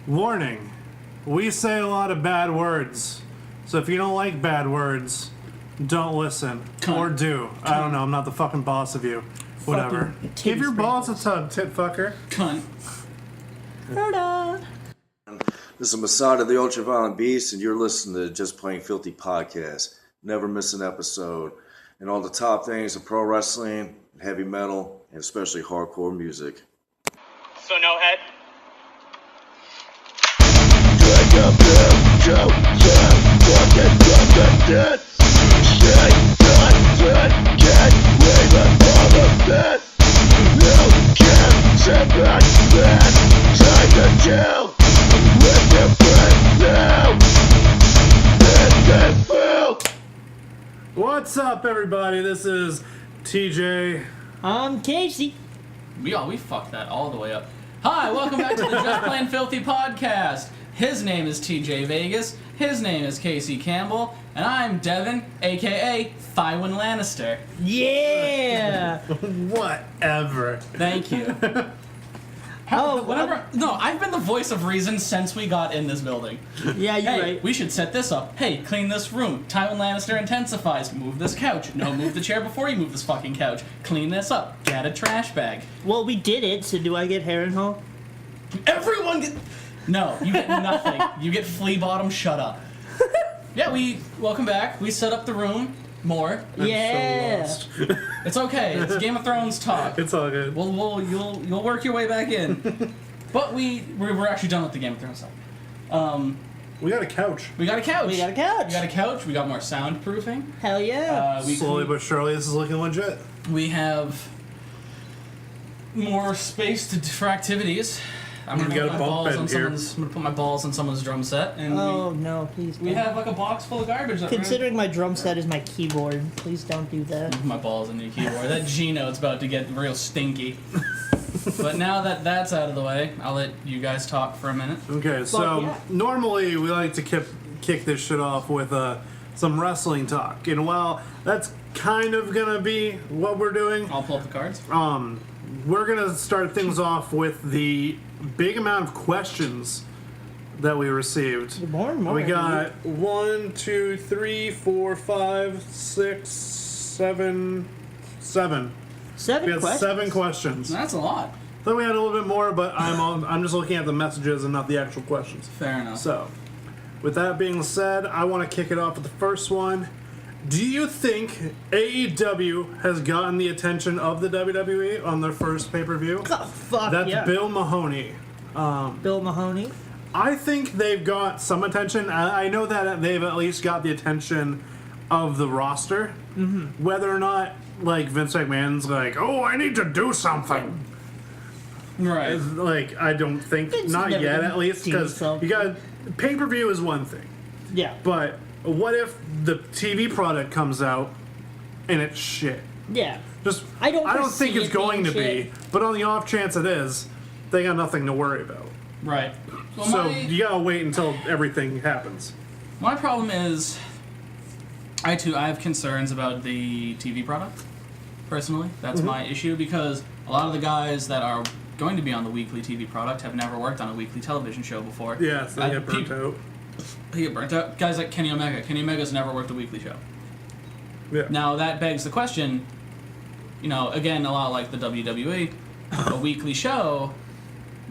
Warning, we say a lot of bad words. So if you don't like bad words, don't listen. Cunt. Or do. I don't know, I'm not the fucking boss of you. Whatever. Give your boss a tug, tit fucker. Cunt. This is Masada the Ultraviolent Beast, and you're listening to Just Plain Filthy Podcast. Never miss an episode. And all the top things of pro wrestling, heavy metal, and especially hardcore music. So no head? What's up, everybody? This is TJ. I'm Casey. We fucked that all the way up. Hi, welcome back to the Just Plain Filthy Podcast. His name is TJ Vegas, his name is Casey Campbell, and I'm Devin, a.k.a. Tywin Lannister. Yeah. Whatever. Thank you. I've been the voice of reason since we got in this building. Yeah, you're Hey, right. we should set this up. Hey, clean this room. Tywin Lannister intensifies. Move this couch. No, move the chair before you move this fucking couch. Clean this up. Get a trash bag. Well, we did it, so do I get Harrenhal? Everyone get... No, you get nothing. You get flea bottom, shut up. Yeah, welcome back. We set up the room more. Yeah. So lost. It's okay. It's Game of Thrones talk. It's all good. You'll work your way back in. But we're actually done with the Game of Thrones talk. We got a couch. We got a couch. We got a couch. We got a couch. We got more soundproofing. Hell yeah. Slowly but surely, this is looking legit. We have more space for activities. I'm gonna got a bump bed here. I'm gonna put my balls on someone's drum set, and Oh, no, please. we have like a box full of garbage. Considering my drum set is my keyboard, please don't do that. Put my balls in your keyboard. That G note's about to get real stinky. But now that that's out of the way, I'll let you guys talk for a minute. Okay, so yeah. normally we like to kick this shit off with some wrestling talk. And while that's kind of gonna be what we're doing, I'll pull up the cards. we're gonna start things off with the big amount of questions that we received. More and more. We got 1, 2, 3, 4, 5, 6, 7. Seven We had questions. 7 questions. That's a lot. Thought we had a little bit more, but I'm just looking at the messages and not the actual questions. Fair enough. So, with that being said, I want to kick it off with the first one. Do you think AEW has gotten the attention of the WWE on their first pay-per-view? Oh, fuck That's yeah. Bill Mahoney. Bill Mahoney. I think they've got some attention. I know that they've at least got the attention of the roster. Mm-hmm. Whether or not, like, Vince McMahon's like, oh, I need to do something. Right. Like, I don't think, Vince not never yet at least, do because something. you got, pay-per-view is one thing. Yeah. But what if the TV product comes out and it's shit? Yeah. Just I don't think foresee it's it going to being be, but on the off chance it is, they got nothing to worry about. Right. Well, So you gotta wait until everything happens. my problem is, I have concerns about the TV product. Personally, that's my issue, because a lot of the guys that are going to be on the weekly TV product have never worked on a weekly television show before. Yeah, so they get burnt out. They get burnt out. Guys like Kenny Omega. Kenny Omega's never worked a weekly show. Yeah. Now that begs the question, again, a lot like the WWE, a weekly show,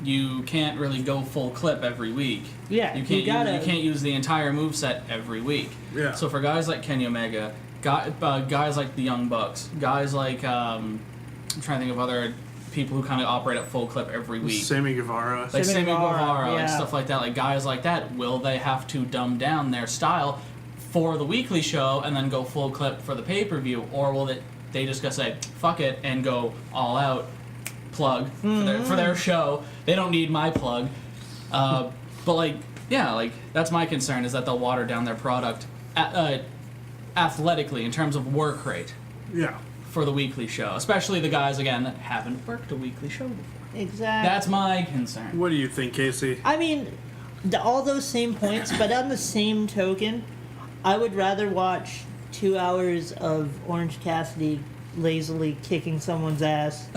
you can't really go full clip every week. Yeah, you you can't use the entire moveset every week. Yeah. So for guys like Kenny Omega, guys like the Young Bucks, guys like I'm trying to think of other people who kind of operate at full clip every week. Sammy Guevara. Like Sammy Guevara, yeah. like stuff like that, like guys like that, will they have to dumb down their style for the weekly show and then go full clip for the pay-per-view, or will they just gonna say fuck it and go all out plug for their show? They don't need my plug, but that's my concern, is that they'll water down their product athletically in terms of work rate Yeah. for the weekly show, especially the guys again that haven't worked a weekly show before. Exactly. That's my concern. What do you think, Casey? I mean, all those same points, but on the same token, I would rather watch 2 hours of Orange Cassidy lazily kicking someone's ass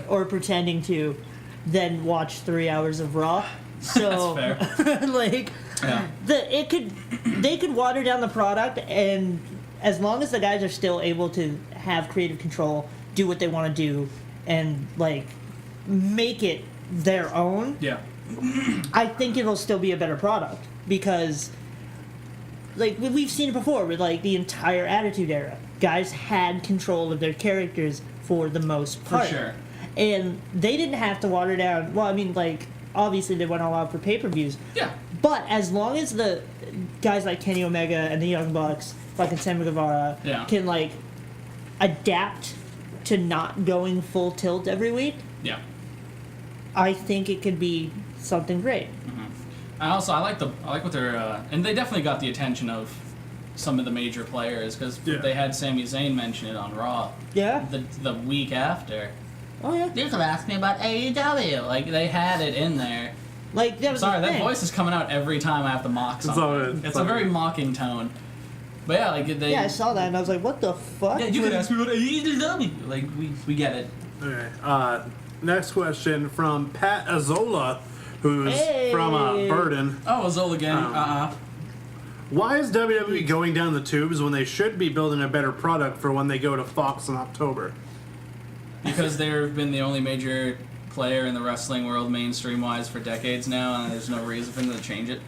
or pretending to than watch 3 hours of Raw. So, That's like, Yeah. they could water down the product, and as long as the guys are still able to have creative control, do what they want to do, and like make it their own, Yeah. I think it'll still be a better product because, like, we've seen it before with like the entire Attitude Era. Guys had control of their characters for the most part, sure. and they didn't have to water down. Well, I mean, like, obviously they went all out for pay-per-views. Yeah. But as long as the guys like Kenny Omega and the Young Bucks, fucking Sammy Guevara, Yeah. can like adapt to not going full tilt every week, Yeah. I think it could be something great. I like what they're and they definitely got the attention of some of the major players because Yeah. they had Sami Zayn mention it on Raw Yeah. the week after. Oh yeah. You can ask me about AEW. Like they had it in there. Like that was Sorry, the that thing. voice is coming out every time I have to mock It's something. all right, It's it's a all very right. mocking tone. But yeah, like they. Yeah, I saw that and I was like, what the fuck? Yeah, you can ask me about AEW. Like we get it. Okay. Next question from Pat Azola, who's Hey. from Burden. Oh, Azul again. Why is WWE going down the tubes when they should be building a better product for when they go to Fox in October? Because they've been the only major player in the wrestling world mainstream wise for decades now, and there's no reason for them to change it.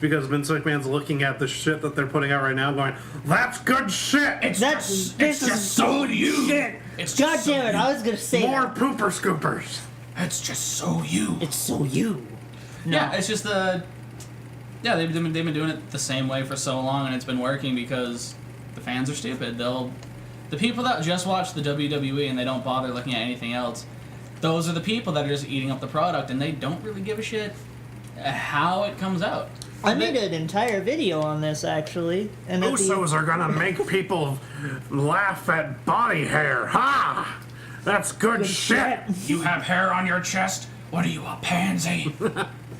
Because Vince McMahon's looking at the shit that they're putting out right now, going, "That's good shit. That's It's just so you. shit. It's God just so damn it! you. I was gonna say More that. pooper scoopers." It's just so you. It's so you. No. Yeah, it's just yeah, they've been doing it the same way for so long, and it's been working because the fans are stupid. The people that just watch the WWE and they don't bother looking at anything else, those are the people that are just eating up the product, and they don't really give a shit how it comes out. I made an entire video on this actually, and at the- Usos are gonna make people laugh at body hair. Ha! That's good shit. You have hair on your chest? What are you, a pansy?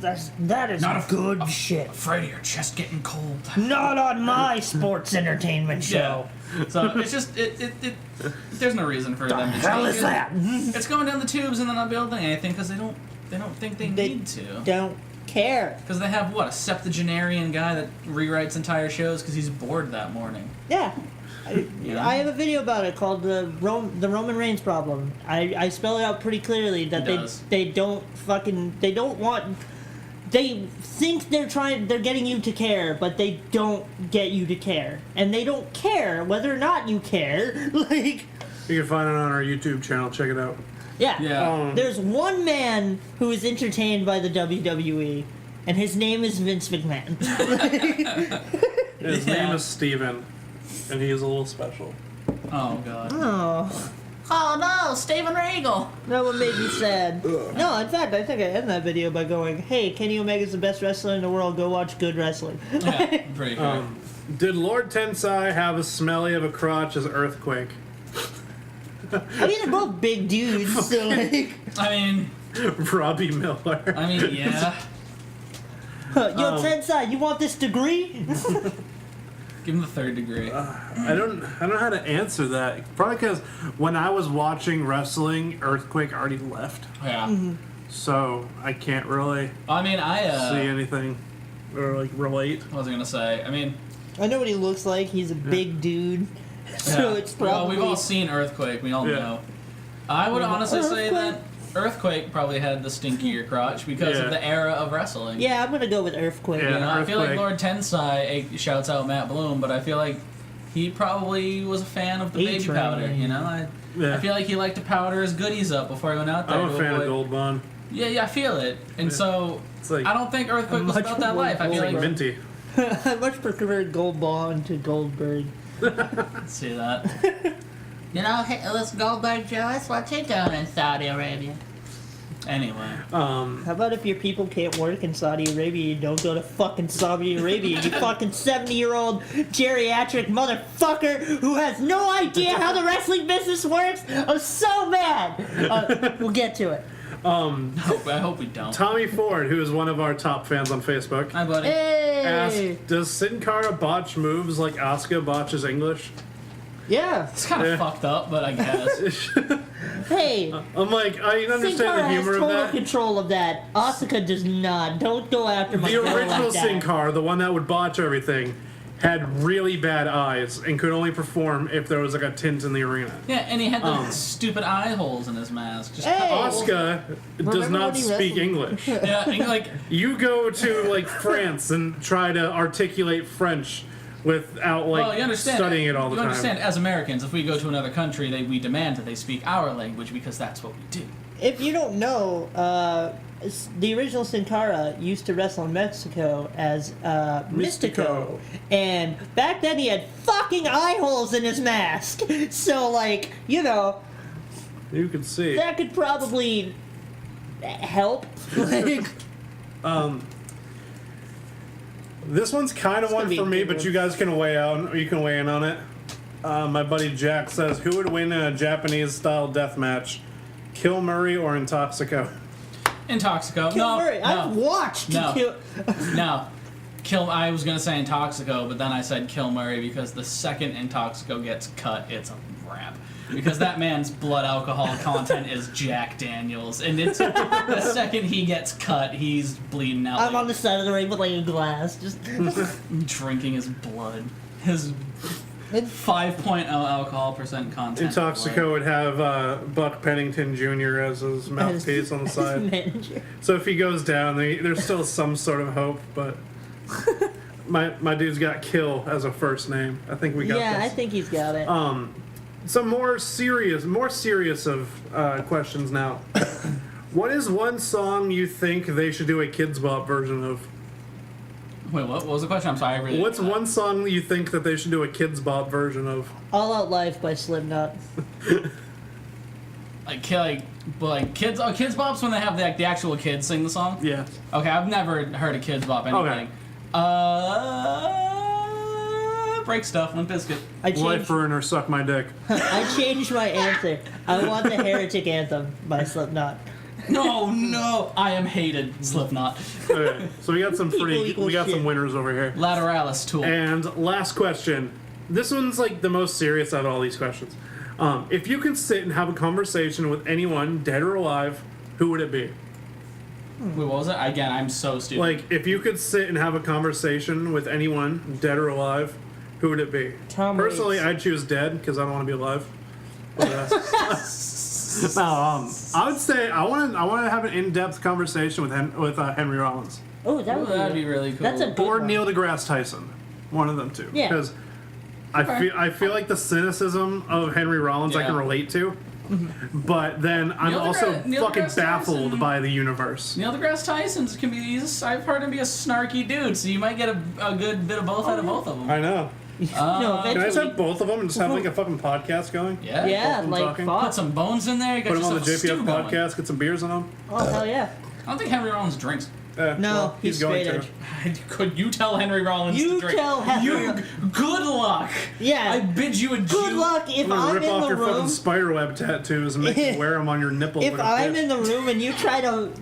that is Not a- good shit. Afraid of your chest getting cold. Not on my sports entertainment show. Yeah. So it's just there's no reason for them to Hell change is it. that? It's going down the tubes and they're not building anything because they don't think they They need to. don't care. Because they have what, a septuagenarian guy that rewrites entire shows because he's bored that morning. Yeah. Yeah. I have a video about it called the Roman Reigns problem. I spell it out pretty clearly that It does. they don't want. They think they're getting you to care, but they don't get you to care, and they don't care whether or not you care. Like, You can find it on our YouTube channel. Check it out. yeah, Yeah. There's one man who is entertained by the WWE, and his name is Vince McMahon. His Yeah. name is Steven, and he is a little special. Oh god. Oh. Oh no, Steven Regal. That one made me sad. No, in fact, I think I end that video by going, "Hey, Kenny Omega's the best wrestler in the world. Go watch good wrestling." Yeah, pretty cool. Did Lord Tensai have as smelly of a crotch as Earthquake? I mean, they're both big dudes, so like, I mean, Robbie Miller. yeah. yo, Tensai, you want this degree? Give him the third degree. I don't know how to answer that. Probably because when I was watching wrestling, Earthquake already left, Yeah. so I can't really I mean, see anything or like relate. what was I gonna say? I mean, I know what he looks like. He's a big dude, so yeah. it's probably. Well, we've all seen Earthquake. We all Yeah. know. I would honestly say that Earthquake. Earthquake probably had the stinkier crotch because Yeah. of the era of wrestling. Yeah, I'm gonna go with Earthquake. Yeah. You know, I feel like Earthquake. Lord Tensai shouts out Matt Bloom, but I feel like he probably was a fan of the baby A-Train. powder. You know, I Yeah. feel like he liked to powder his goodies up before he went out there. I'm a to fan of avoid- Gold Bond. Yeah, I feel it, and so It's like I don't think Earthquake was much about that more life. I it's feel like like minty. I much prefer Gold Bond to Goldberg. let's see that. You know, hey, this Goldberg Joyce, what's he doing in Saudi Arabia? Anyway, How about if your people can't work in Saudi Arabia, you don't go to fucking Saudi Arabia, you fucking 70-year-old geriatric motherfucker who has no idea how the wrestling business works? I'm so mad! We'll get to it. I hope we don't. Tommy Ford, who is one of our top fans on Facebook, Hi, buddy. Hey! asked, "Does Sin Cara botch moves like Asuka botches English?" Yeah. It's kind of Yeah. fucked up, but I guess. Hey, I'm like, I Sin understand Cara the has humor of total that. control of that. Asuka does not. Don't go after my The girl original like that. Sin Cara, the one that would botch everything, had really bad eyes and could only perform if there was like a tint in the arena. Yeah, and he had the stupid eye holes in his mask. Just Hey! Asuka does Remember not when he speak wrestled? English. yeah, and, like You go to like France and try to articulate French without like well, you understand. studying it all the you time. understand, as Americans, if we go to another country, we demand that they speak our language because that's what we do. If you don't know, the original Sin Cara used to wrestle in Mexico as Mystico. And back then he had fucking eye holes in his mask. So, like, you know, You can see. that could probably help. Like, This one's kind of gonna one be for a me, good but one. you guys can weigh out. Or you can weigh in on it. My buddy Jack says, "Who would win in a Japanese-style death match, Kill Murray or Intoxico?" Intoxico. Kill no, Murray. no, I've watched No. Kill. no. I was gonna say Intoxico, but then I said Kill Murray because the second Intoxico gets cut, it's a wrap. Because that man's blood alcohol content is Jack Daniels, and it's the second he gets cut, he's bleeding out. I'm like, on the side of the ring with like a glass. Just drinking his blood. His 5.0 alcohol percent content. Intoxico would have Buck Pennington Jr. as his mouthpiece on the side. manager. So if he goes down, there's still some sort of hope. But my dude's got Kill as a first name. I think we got Yeah, this. I think he's got it. Some more serious of questions now. What is one song you think they should do a Kids Bop version of? Wait, what was the question? I'm sorry. I really. What's one song that you think that they should do a Kids Bop version of? All Out Life by Slipknot. like kids? Oh, Kids Bop's when they have the actual kids sing the song. Yeah. Okay, I've never heard a Kids Bop anything. Break Stuff, Limp Bizkit. I Life changed, Burner, Suck My Dick. I changed my answer. I want the Heretic Anthem by Slipknot. No, I am hated. Slipknot. Okay, so we got some Equal some shit. winners over here. Lateralis Tool. And last question. This one's like the most serious out of all these questions. If you could sit and have a conversation with anyone, dead or alive, who would it be? Wait, what was it? Again, I'm so stupid. Like, if you could sit and have a conversation with anyone, dead or alive, who would it be? Tom Personally, Waits. I'd choose dead because I don't want to be alive. But, no, I would say I want to have an in-depth conversation with Henry Rollins Oh, that would that'd be really cool. That's a good or one. Neil deGrasse Tyson, one of them two. Yeah. Because I feel like the cynicism of Henry Rollins I Yeah. can relate to, but then I'm Neil also Neil fucking deGrasse baffled Tyson- by the universe. Neil deGrasse Tyson's I've heard him be a snarky dude, so you might get a good bit of both out of both of them. I know. No, Can I just eventually. have both of them and just have like a fucking podcast going? Yeah. Yeah, both of them like talking? fuck. Put some bones in there. You got Put them on the yourself a stew JPF going. podcast, get some beers in them. Oh hell yeah! I don't think Henry Rollins drinks. No, well, he's going straight to. edge. Could you tell Henry Rollins You to drink? tell Henry- Good luck. Yeah. I bid you adieu. Good luck if I'm gonna I'm rip in off the your fucking room. spiderweb tattoos and make you wear them on your nipples. If like a I'm bitch. in the room and you try to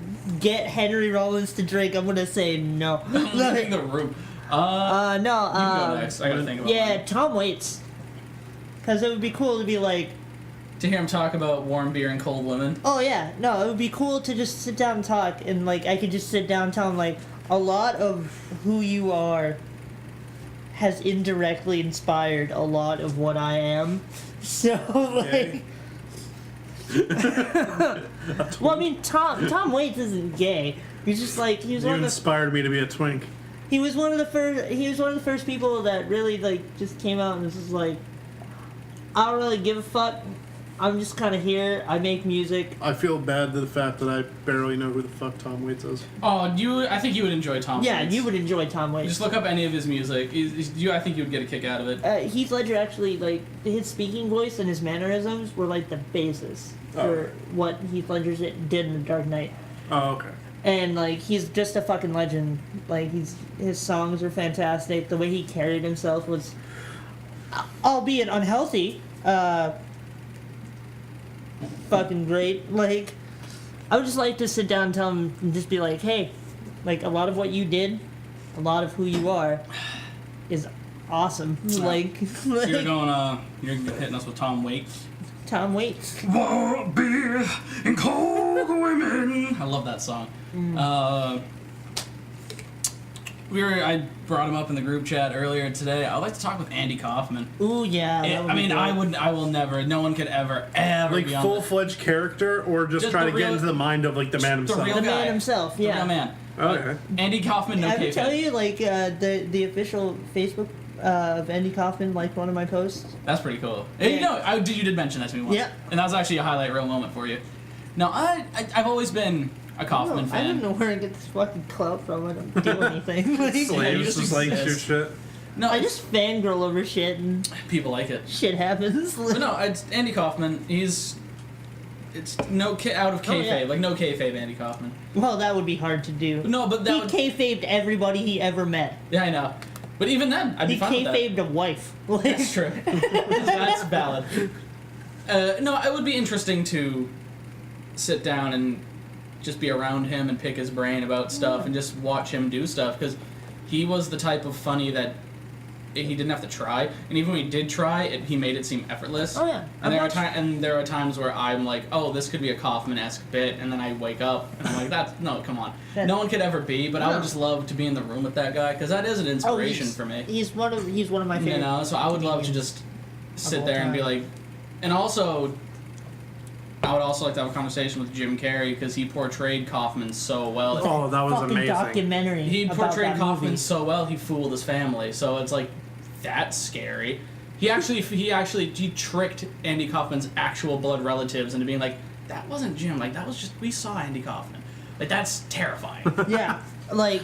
get Henry Rollins to drink, I'm gonna say no. I'm leaving the room. No. You go next. I gotta think about Yeah, mine. Tom Waits. Because it would be cool to be like, To hear him talk about warm beer and cold women. oh yeah, no, it would be cool to just sit down and talk, and like I could just sit down and tell him like a lot of who you are has indirectly inspired a lot of what I am. So like, well, I mean, Tom Waits isn't gay. He's just like he was You one of the inspired me to be a twink. he was one of the first people that really like just came out and was just like, I don't really give a fuck. I'm just kind of here. I make music. I feel bad to the fact that I barely know who the fuck Tom Waits is. Oh, I think you would enjoy Tom Yeah, Waits. you would enjoy Tom Waits. Just look up any of his music. I think you would get a kick out of it. Heath Ledger actually, like, his speaking voice and his mannerisms were like the basis for what Heath Ledger did in The Dark Knight. Oh, okay. And like he's just a fucking legend. Like his songs are fantastic. The way he carried himself was, albeit unhealthy, fucking great. Like I would just like to sit down and tell him and just be like, hey, like a lot of what you did, a lot of who you are, is awesome. Like, So you're going. You're hitting us with Tom Waits. Tom Waits. Beer and cold women. I love that song. I brought him up in the group chat earlier today. I'd like to talk with Andy Kaufman. Ooh, yeah. That would I be mean, great. I will never. No one could ever Like be on full-fledged character, or just try the to real- get into the mind of like the man the himself. real The guy. man himself, The yeah. real man. Okay. Andy Kaufman, no I would kayfabe. tell you, like, the official Facebook of Andy Kaufman liked one of my posts. That's pretty cool. And, Yeah. you did mention that to me once. Yeah. And that was actually a highlight reel moment for you. No, I've always been a Kaufman I fan. don't know where I get this fucking clout from. I don't do anything. Like, you Slaves just just like your exist. shit. No, I just fangirl over shit and people like it. shit happens. But no, it's Andy Kaufman. It's no out of kayfabe, yeah. like no kayfabe Andy Kaufman. Well, that would be hard to do. No, but that He would, kayfabed everybody he ever met. yeah, I know. But even then, I'd He be fine with that. kayfabed a wife. Like, That's true. That's valid. No, it would be interesting to sit down and just be around him and pick his brain about stuff and just watch him do stuff, because he was the type of funny that he didn't have to try, and even when he did try, he made it seem effortless. Oh, yeah. And there are times where I'm like, oh, this could be a Kaufman-esque bit, and then I wake up and I'm like, no, come on, no one could ever be. But I would just love to be in the room with that guy, because that is an inspiration for me. He's one of my favorite. You know, so I would love to just sit all there and be time. like, and also, I would also like to have a conversation with Jim Carrey, because he portrayed Kaufman so well. Oh, that was fucking amazing. documentary. He about portrayed that Kaufman movie. so well, he fooled his family. So it's like, that's scary. He tricked Andy Kaufman's actual blood relatives into being like, that wasn't Jim. Like, that was just, we saw Andy Kaufman. Like, that's terrifying. Yeah, like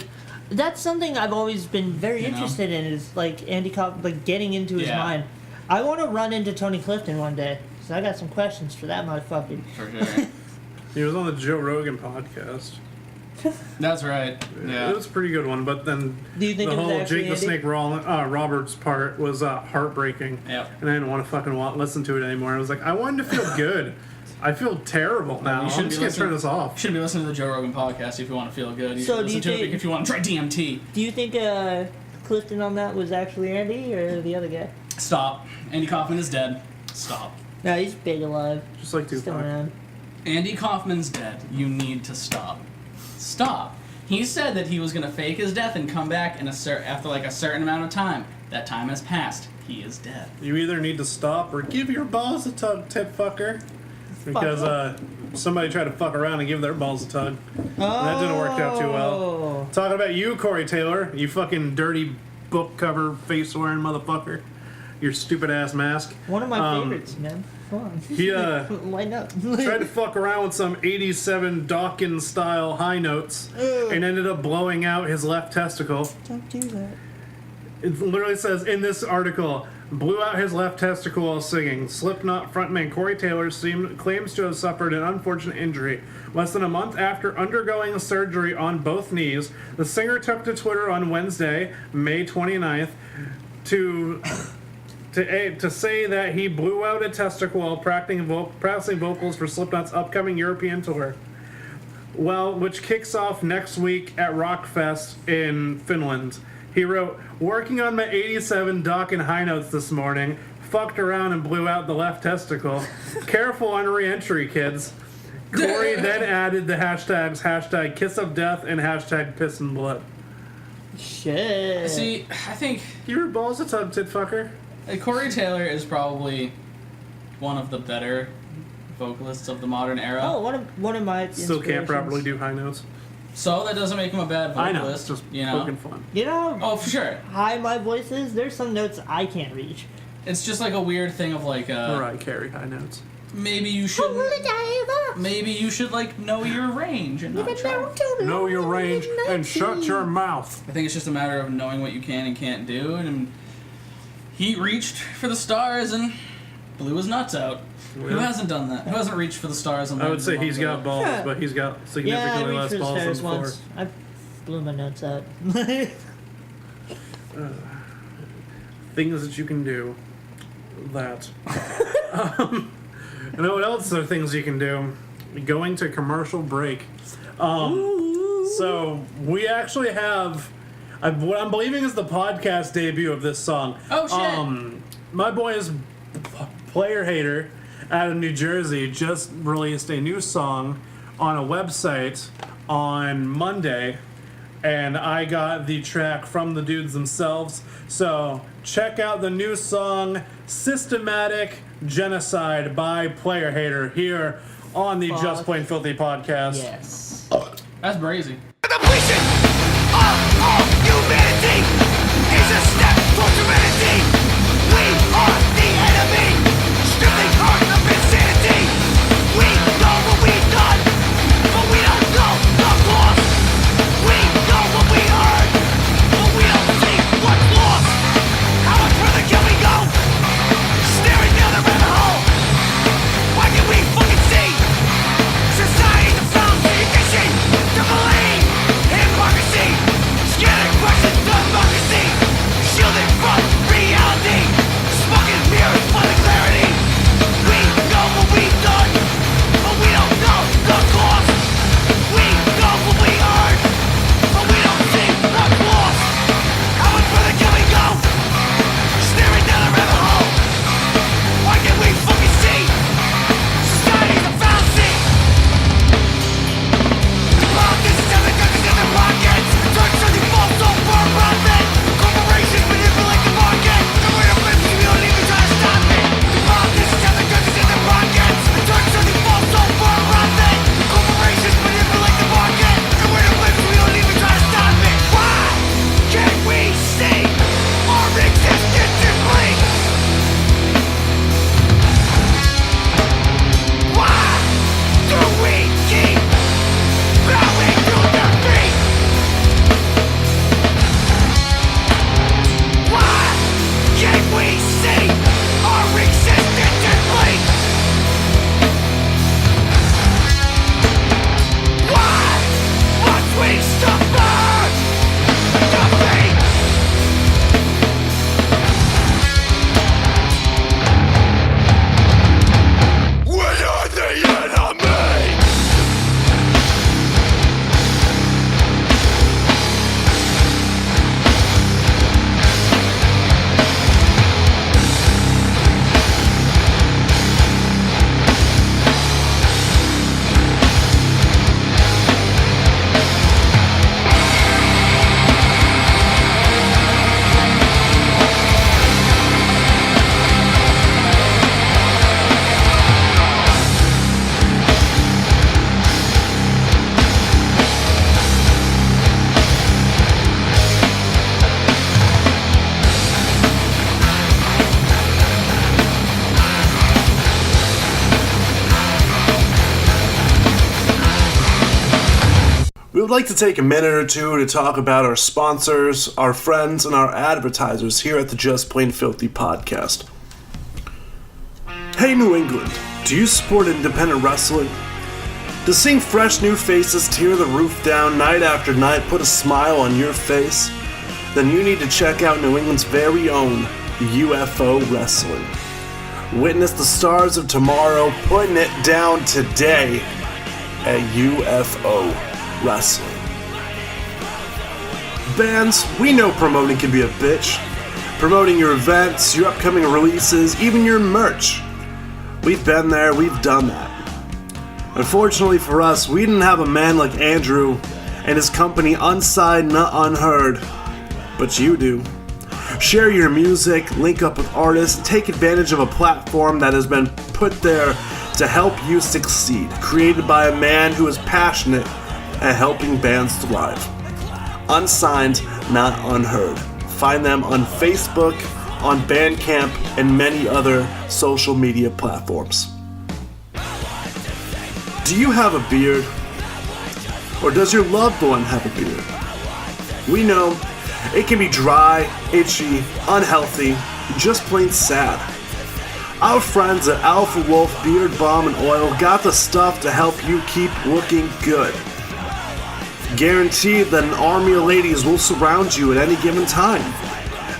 that's something I've always been very You know? interested in. Is like Andy Kaufman, like getting into his Yeah. mind. I want to run into Tony Clifton one day, so I got some questions for that motherfucker. For sure. He was on the Joe Rogan podcast. That's right. Yeah. It was a pretty good one, but then Do you think the it was whole actually Jake the Andy? Snake Roberts part was heartbreaking. Yep. And I didn't want to fucking listen to it anymore. I was like, I wanted to feel good. I feel terrible now. You I'm shouldn't just be going to turn listening- this off. Shouldn't be listening to the Joe Rogan podcast if you want to feel good. You So should do you listen to it think- if you want to try DMT. Do you think Clifton on that was actually Andy or the other guy? Stop. Andy Kaufman is dead. Stop. No, he's big alive, Just like still Tupac. around. Andy Kaufman's dead. You need to stop. Stop. He said that he was going to fake his death and come back after like a certain amount of time. That time has passed. He is dead. You either need to stop or give your balls a tug, tip fucker. Because somebody tried to fuck around and give their balls a tug. That didn't work out too well. Oh. Talking about you, Corey Taylor. You fucking dirty book cover face wearing motherfucker. Your stupid ass mask. One of my favorites, man. Come on. He Line up. tried to fuck around with some 87 Dawkins style high notes and ended up blowing out his left testicle. Don't do that. It literally says in this article, blew out his left testicle while singing. Slipknot frontman Corey Taylor claims to have suffered an unfortunate injury. Less than a month after undergoing a surgery on both knees, the singer took to Twitter on Wednesday, May 29th, to say that he blew out a testicle while practicing vocals for Slipknot's upcoming European tour. Well, which kicks off next week at Rockfest in Finland. He wrote, working on my 87 Dawkins high notes this morning, fucked around and blew out the left testicle. Careful on re-entry, kids. Corey then added the hashtags hashtag kiss of death and hashtag piss and blood. Shit. See, I think Your balls a tub, tit fucker. Corey Taylor is probably one of the better vocalists of the modern era. Oh, one of my Still can't inspirations. properly do high notes. So that doesn't make him a bad I vocalist. know, it's just you know. fucking fun. You know Oh, for sure. how high my voice is? There's some notes I can't reach. It's just like a weird thing of like, Mariah Carey high notes. maybe you should, maybe you should like know your range and not try. Know your range and shut your mouth. I think it's just a matter of knowing what you can and can't do, and he reached for the stars and blew his nuts out. Who hasn't done that? Who hasn't reached for the stars? And I would landed say among he's the- got balls, Yeah. but he's got Yeah, I significantly reached less for the balls than stars before. once. I blew my nuts out. Things that you can do. That. You know what else are things you can do? Going to commercial break. So we actually have what I'm believing is the podcast debut of this song. Oh, shit. My boy is Player Hater out of New Jersey just released a new song on a website on Monday, and I got the track from the dudes themselves. So check out the new song Systematic Genocide by Player Hater here on the Just Plain Filthy podcast. Yes. That's brazy. Depletion of all humanity is a step towards humanity. We are the enemy, stripping heart of insanity. We know what we've done, but we don't know the cost. We know what we earned, but we don't see what's lost. How much further can we go? Staring down the rabbit hole. Why can we fucking see? Society's a foundation to believe hypocrisy, scared and questions democracy, shielded from reality, smoking mirrors for the clarity. We know what we've done, but we don't know the cost. We know what we earned, but we don't see what's lost. How much further can we go? Staring down the rabbit hole. Why can't we fucking see? Society's a fallacy. Politicians have the guns in their pockets. Drugs are the false hope for profit. Corporations manipulate the market. The way of living, we don't even try to stop it. Politicians have the guns in their pockets. Drugs are the false hope for profit. Corporations manipulate the market. The way of living, we don't even try to stop it. Why can't we see our existence in bleak? Why do we keep bowing to their feet? Why can't we see our existence in bleak? Why must we suffer defeat? We are the enemy! We would like to take a minute or two to talk about our sponsors, our friends, and our advertisers here at the Just Plain Filthy podcast. Hey New England, do you support independent wrestling? Does seeing fresh new faces tear the roof down night after night put a smile on your face? Then you need to check out New England's very own UFO Wrestling. Witness the stars of tomorrow putting it down today at UFO Wrestling. Bands, we know promoting can be a bitch. Promoting your events, your upcoming releases, even your merch. We've been there, we've done that. Unfortunately for us, we didn't have a man like Andrew and his company Unsigned Not Unheard, but you do. Share your music, link up with artists, and take advantage of a platform that has been put there to help you succeed, created by a man who is passionate at helping bands thrive. Unsigned, Not Unheard. Find them on Facebook, on Bandcamp, and many other social media platforms. Do you have a beard? Or does your loved one have a beard? We know it can be dry, itchy, unhealthy, just plain sad. Our friends at Alpha Wolf Beard Balm and Oil got the stuff to help you keep looking good. Guaranteed that an army of ladies will surround you at any given time.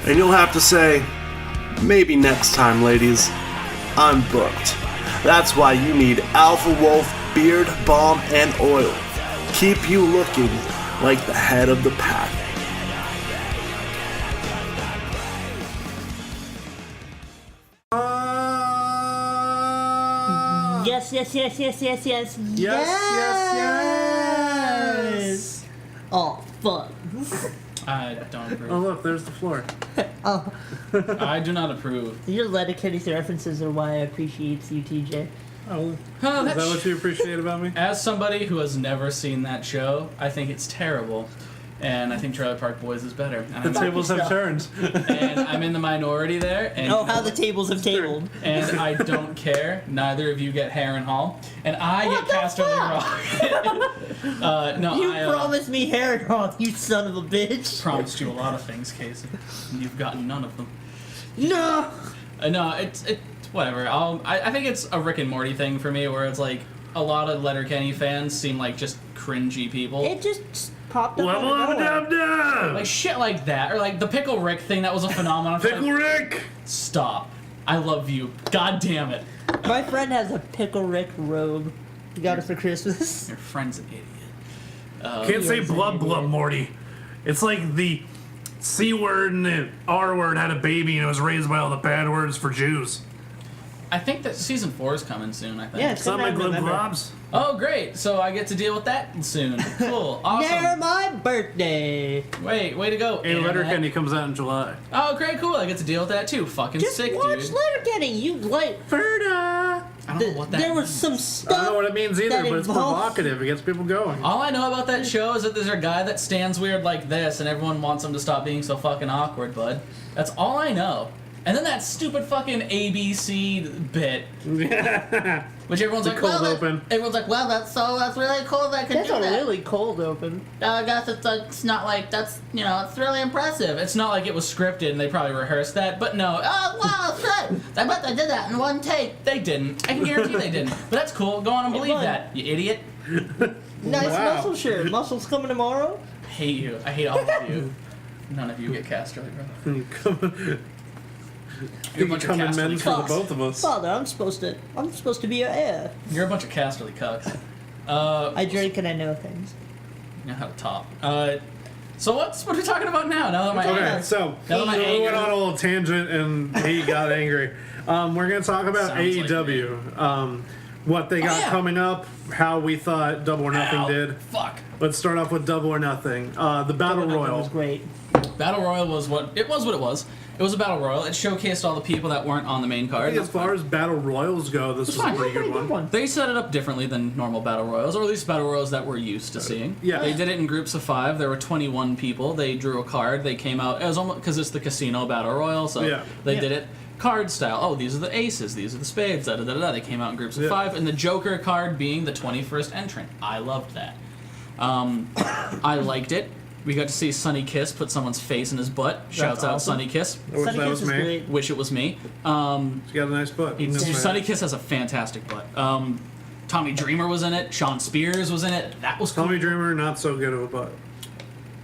And you'll have to say, maybe next time, ladies, I'm booked. That's why you need Alpha Wolf Beard Balm and Oil. Keep you looking like the head of the pack. Yes. Yes. Oh, fuck. I don't approve. Oh, look, there's the floor. Oh, I do not approve. your Letterkenny's references are why I appreciate you, TJ. Oh, Oh, is that what you appreciate about me? As somebody who has never seen that show, I think it's terrible. And I think Trailer Park Boys is better. The And tables have turned. I'm in the minority there. And, Oh, how the tables have tabled. and I don't care. Neither of you get Harren Hall. And I What get Casterly Rock. No, You I promised me hair off, you son of a bitch. promised you a lot of things, Casey. And you've gotten none of them. No. No, it's whatever. I think it's a Rick and Morty thing for me, where it's like a lot of Letterkenny fans seem like just cringy people. It just popped up. Level out of up, nowhere. dub, dub. Like shit like that, or like the Pickle Rick thing that was a phenomenon. Pickle Rick. Stop. I love you. God damn it. My friend has a Pickle Rick robe. He got it for Christmas. Your friend's an idiot. Can't say Yes, blub it blub, is. Morty. It's like the C word and the R word had a baby and it was raised by all the bad words for Jews. I think that season 4 is coming soon. I think. Yeah, it's Some coming of out in glib November. globs. Oh, great. So I get to deal with that soon. Cool. Near Awesome. my birthday. Wait, way to go. And Internet. Letterkenny comes out in July. Oh, great, cool. I get to deal with that too. Fucking Just sick, watch dude. Letterkenny. You like Ferda. I don't know what that There was means. some I stuff. don't know what it means either, that but it's involves- provocative. It gets people going. All I know about that show is that there's a guy that stands weird like this, and everyone wants him to stop being so fucking awkward, bud. That's all I know. And then that stupid fucking ABC bit, which everyone's The like, cold well, that- open. Everyone's like, well, that's really cool that I can That's do a that. really cold open. I guess it's like, it's not like, that's, it's really impressive. It's not like it was scripted and they probably rehearsed that, but no, Oh, wow, shit. I bet they did that in one take. they didn't. I can guarantee they didn't. But that's cool. Go on and It believe was. that, you idiot. Nice Wow. muscle shirt. Muscles coming tomorrow. I hate you. I hate all of you. None of you get Casterly, bro. You're a bunch of Come in men Casterly for the cucks. both of us. Father, I'm supposed to be your heir. You're a bunch of Casterly cucks. I drink and I know things. You know how to talk. So what are we talking about now? Now that my Okay, so Now that my we anger- went on a little tangent and he got angry. We're going to talk about Sounds like AEW. What they got yeah. coming up, how we thought Double or Nothing Ow, did. Fuck. Let's start off with Double or Nothing. The Battle That Royal. was great. Battle Royal was what it was. What it was. It was a battle royal. It showcased all the people that weren't on the main I card. think as far as Battle Royals go, this was a fine. pretty good one. They set it up differently than normal battle royals, or at least battle royals that we're used to seeing. Yeah. They did it in groups of 5. There were 21 people. They drew a card. They came out. It was almost because it's the casino battle royal, so Yeah. they Yeah. did it card style. Oh, these are the aces. These are the spades. Da da da da. They came out in groups of Yeah. 5, and the Joker card being the 21st entrant. I loved that. I liked it. We got to see Sonny Kiss put someone's face in his butt. Shouts out awesome. Sonny Kiss. I wish Sunny that Kiss was is me. great. Wish it was me. She's got a nice butt. Sonny Kiss has a fantastic butt. Tommy Dreamer was in it. Sean Spears was in it. That was cool. Tommy Dreamer, not so good of a butt.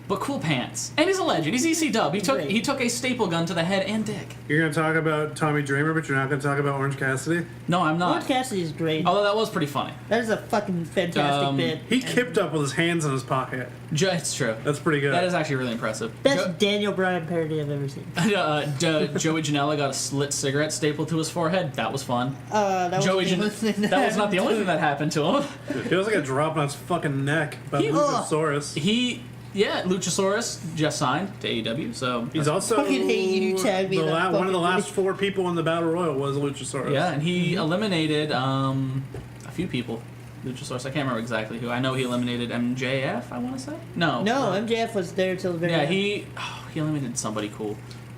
But cool pants. And he's a legend. He's EC Dub. He Great. took a staple gun to the head and dick. You're going to talk about Tommy Dreamer, but you're not going to talk about Orange Cassidy? No, I'm Orange not. Cassidy is great. Although that was pretty funny. That is a fucking fantastic bit. He kipped up with his hands in his pocket. It's true. That's pretty good. That is actually really impressive. Best Daniel Bryan parody I've ever seen. Joey Janela got a slit cigarette stapled to his forehead. That was fun. That was Joey the only thing That was not the only thing that happened to him. He was like a drop on his fucking neck by He- Luchasaurus. Luchasaurus just signed to AEW, so He's also Fucking hate you, tag me the that one of the fucking last thing. 4 people in the Battle Royal was Luchasaurus. yeah, and he eliminated a few people. Luchasaurus, I can't remember exactly who. I know he eliminated MJF. I want to say No, MJF was there till the very Yeah, end. he eliminated somebody cool.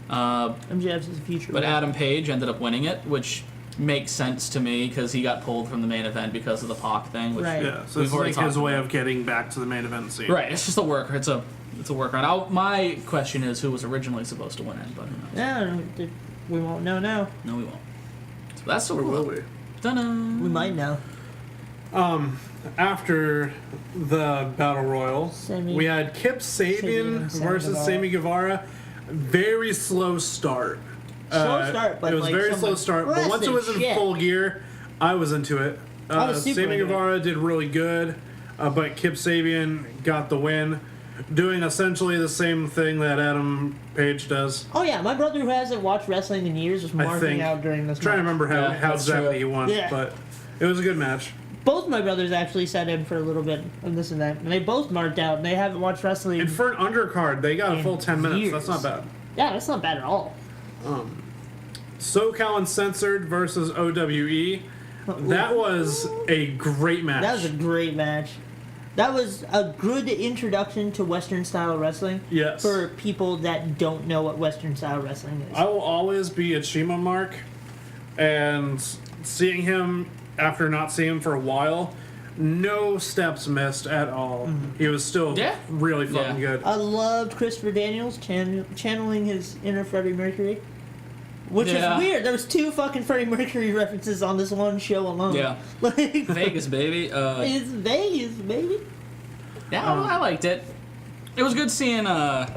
MJF's his future. But Adam Page ended up winning it, which makes sense to me because he got pulled from the main event because of the Pac thing. Which Right. Yeah, so We've it's already like his talked way about. of getting back to the main event scene. Right, it's just a work. It's a workaround. My question is, who was originally supposed to win it? But who knows? No, we won't know now. No, we won't. So that's so Or cool. will we? Ta-da. We might know. After the Battle Royal, we had Kip Sabian Sabian, versus Guevara. Sammy Guevara. Very slow start. Slow start, but it was like very some slow start. But once it was in impressive shit. full gear, I was into it. I was super Sammy into it. Guevara did really good, but Kip Sabian got the win, doing essentially the same thing that Adam Page does. Oh yeah, my brother who hasn't watched wrestling in years was I marking think. out during this. I'm trying to match. remember how Yeah, that's exactly true. he won, Yeah. but It was a good match. Both my brothers actually sat in for a little bit of this and that, and they both marked out, and they haven't watched wrestling. And for an undercard, they got a In full 10 minutes. years. That's not bad. Yeah, that's not bad at all. SoCal Uncensored versus OWE. That was a great match. That was a great match. That was a good introduction to Western style wrestling. Yes. For people that don't know what Western style wrestling is. I will always be a Chima mark, and seeing him after not seeing him for a while, no steps missed at all. He was still really fucking good. I loved Christopher Daniels channeling his inner Freddie Mercury. Which is weird. There was 2 fucking Freddie Mercury references on this one show alone. Yeah. Like, Vegas, baby. it's Vegas, baby. Yeah, I liked it. It was good seeing, the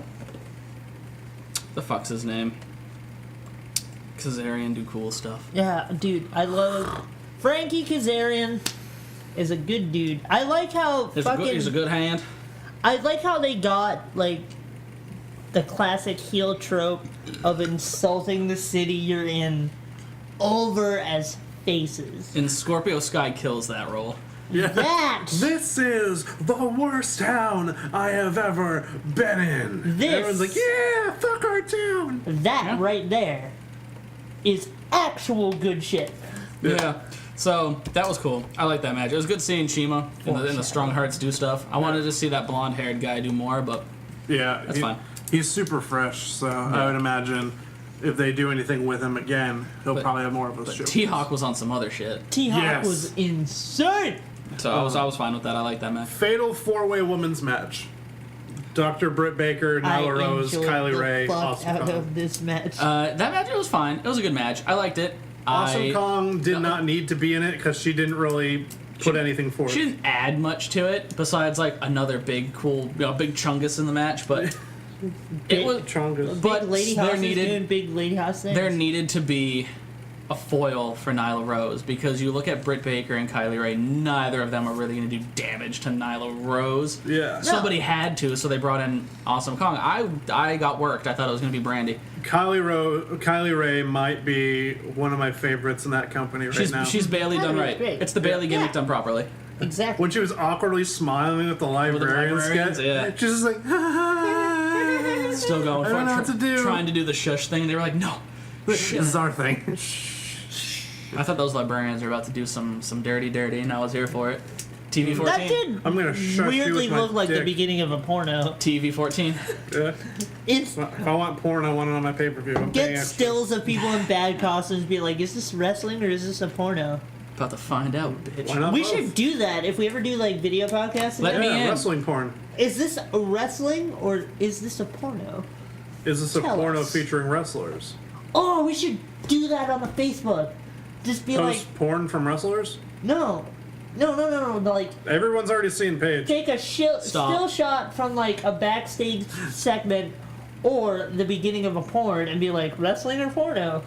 fuck's his name? Kazarian do cool stuff. Yeah, dude, I love... Frankie Kazarian is a good dude. I like how He's a good hand. I like how they got, like, the classic heel trope of insulting the city you're in over as faces. And Scorpio Sky kills that role. Yeah. That! This is the worst town I have ever been in. This- Everyone's like, yeah, fuck our town. That right there is actual good shit. Yeah. So, that was cool. I like that match. It was good seeing Chima and the Strong Hearts do stuff. I wanted to see that blonde-haired guy do more, but Yeah, that's fine. He's super fresh, so I would imagine if they do anything with him again, he'll probably have more of a show. T-Hawk was on some other shit. T-Hawk Yes. was insane! So I was fine with that. I like that match. Fatal 4-way women's match. Dr. Britt Baker, I Nyla Rose, enjoyed Kylie the Ray, fuck Awesome out Kong. of this match. That match, it was fine. It was a good match. I liked it. Awesome Kong did not need to be in it because she didn't really put anything forward. She didn't add much to it besides like another big cool, big chungus in the match, but it was. Chongas. But Big Lady there House is needed doing Big Lady House things. there needed to be a foil for Nyla Rose because you look at Britt Baker and Kylie Ray, neither of them are really going to do damage to Nyla Rose. Yeah. Somebody had to, so they brought in Awesome Kong. I got worked. I thought it was going to be Brandy. Kylie Ray might be one of my favorites in that company right now. She's Bailey done Kylie right. great. It's the Bailey gimmick Yeah. done properly. Exactly. When she was awkwardly smiling at the librarian librarians, sketch, yeah. she's just like, Still going I for don't it, know what to do. trying to do the shush thing. They were like, no. this is our thing. I thought those librarians were about to do some dirty, and I was here for it. TV 14. That did I'm gonna shush you weirdly with my look like the dick. beginning of a porno. TV 14. Yeah. It's If I want porn, I want it on my pay-per-view. I'm paying get extra. stills of people in bad costumes, be like, is this wrestling or is this a porno? About to find out, bitch. Why not We both? should do that if we ever do like video podcasts. Let again. me Yeah, in. wrestling porn. Is this a wrestling or is this a porno? Is this a Tell porno us. featuring wrestlers? Oh, we should do that on the Facebook. Just be Post like, porn from wrestlers? no. Like, Everyone's already seen Paige. take a still Stop. shot from like a backstage segment or the beginning of a porn and be like, wrestling or porno?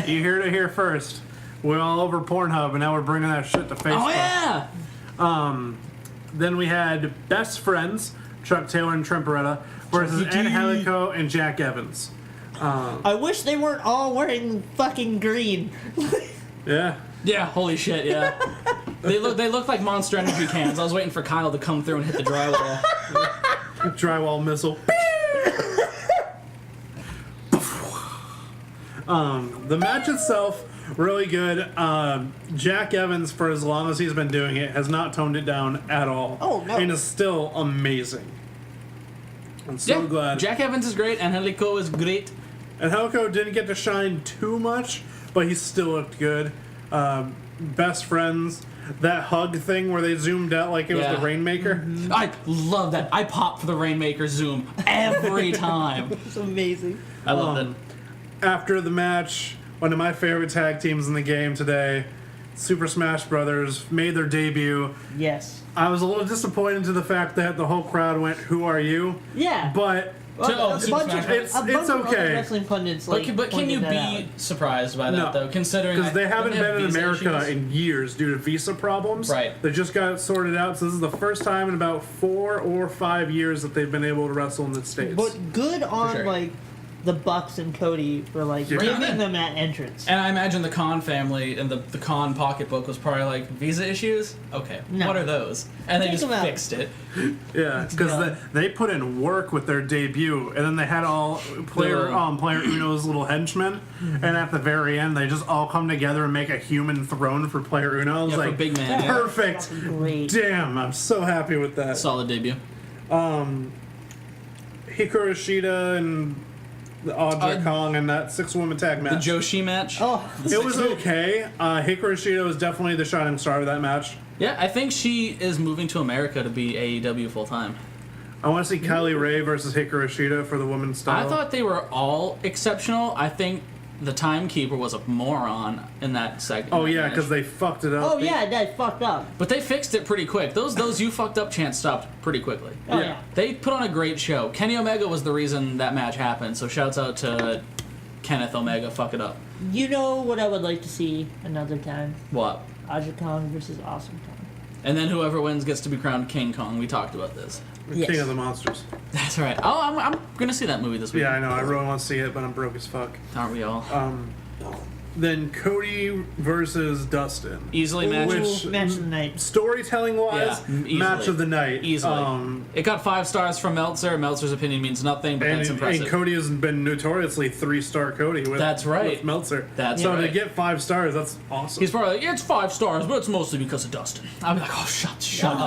You heard it here first. We're all over Pornhub, and now we're bringing that shit to Facebook. Oh, yeah! Then we had Best Friends, Chuck Taylor and Trent Beretta, versus Angelico and Jack Evans. I wish they weren't all wearing fucking green. Yeah. Yeah, holy shit, yeah. They look like Monster Energy cans. I was waiting for Kyle to come through and hit the drywall. Drywall missile. The match itself, really good. Jack Evans, for as long as he's been doing it, has not toned it down at all. Oh, no. And is still amazing. I'm so glad. Jack Evans is great, and Angelico is great. And Helco didn't get to shine too much, but he still looked good. Best Friends, that hug thing where they zoomed out like it was Yeah. the Rainmaker. I love that. I pop for the Rainmaker zoom every time. It's amazing. I love it. After the match, one of my favorite tag teams in the game today, Super Smash Brothers, made their debut. Yes. I was a little disappointed to the fact that the whole crowd went, "Who are you?" Yeah. But a Super bunch Smash of, Brothers. a bunch It's of other okay. wrestling pundits like But can you pointed that be out. surprised by that, No. though, considering... because they haven't don't been in have visa America issues? in years due to visa problems. Right. They just got it sorted out, so this is the first time in about 4 or 5 years that they've been able to wrestle in the States. But good on sure. like the Bucks and Cody were like giving them that entrance. And I imagine the Khan family and the Khan pocketbook was probably like, visa issues? Okay, No. what are those? And they Take just them out. fixed it. Yeah, because they put in work with their debut, and then they had all player Uno's little henchmen, and at the very end, they just all come together and make a human throne for Player Uno. I was Yeah, for like, Big Man, yeah. perfect. Fucking great. Damn, I'm so happy with that. Solid debut. Hikaru Shida and Audra Kong and that 6-woman tag The match. Joshi match. Oh, It was okay. Hikaru Shida was definitely the shining star of that match. Yeah, I think she is moving to America to be AEW full time. I want to see Kylie Ray versus Hikaru Shida for the women's style. I thought they were all exceptional. I think the timekeeper was a moron in that segment. Oh yeah, because they fucked it up. oh yeah, that fucked up. But they fixed it pretty quick. Those you fucked up chants stopped pretty quickly. Oh Yeah. yeah. They put on a great show. Kenny Omega was the reason that match happened, so shouts out to Kenneth Omega. Fuck it up. You know what I would like to see another time? What? Aja Kong versus Awesome Kong. And then whoever wins gets to be crowned King Kong. We talked about this. Yes. King of the Monsters. That's right. Oh, I'm gonna see that movie this week. Yeah, I know. I really want to see it, but I'm broke as fuck. Aren't we all? Then Cody versus Dustin. Easily match. Which- Match of the night. Storytelling wise, Yeah, easily. match of the night. Easily. It got 5 stars from Meltzer. Meltzer's opinion means nothing, but that's impressive. And Cody has been notoriously 3-star Cody with, That's right. with Meltzer. That's so right. to get 5 stars, that's awesome. He's probably like, it's 5 stars, but it's mostly because of Dustin. I'll be like, oh, shut up,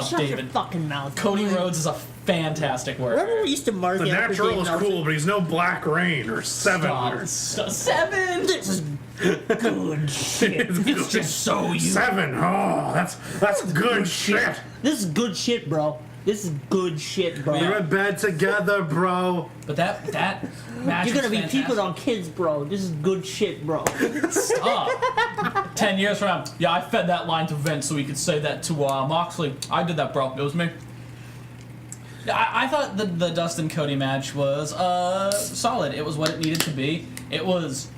Shut your David. fucking mouth. Cody Rhodes is a fantastic Remember worker. we used to mark the it after natural Dave is Meltzer? cool, but he's no Black Rain or Seven. Or, 7. This is good shit. It's just so you. 7. Oh, that's good shit. This is good shit, bro. This is good shit, bro. They're in bed together, bro. But that match You're gonna was be fantastic. peeping on kids, bro. This is good shit, bro. Stop. 10 years from now, yeah, I fed that line to Vince so he could say that to Moxley. I did that, bro. It was me. Yeah, I thought the Dustin Cody match was solid. It was what it needed to be. It was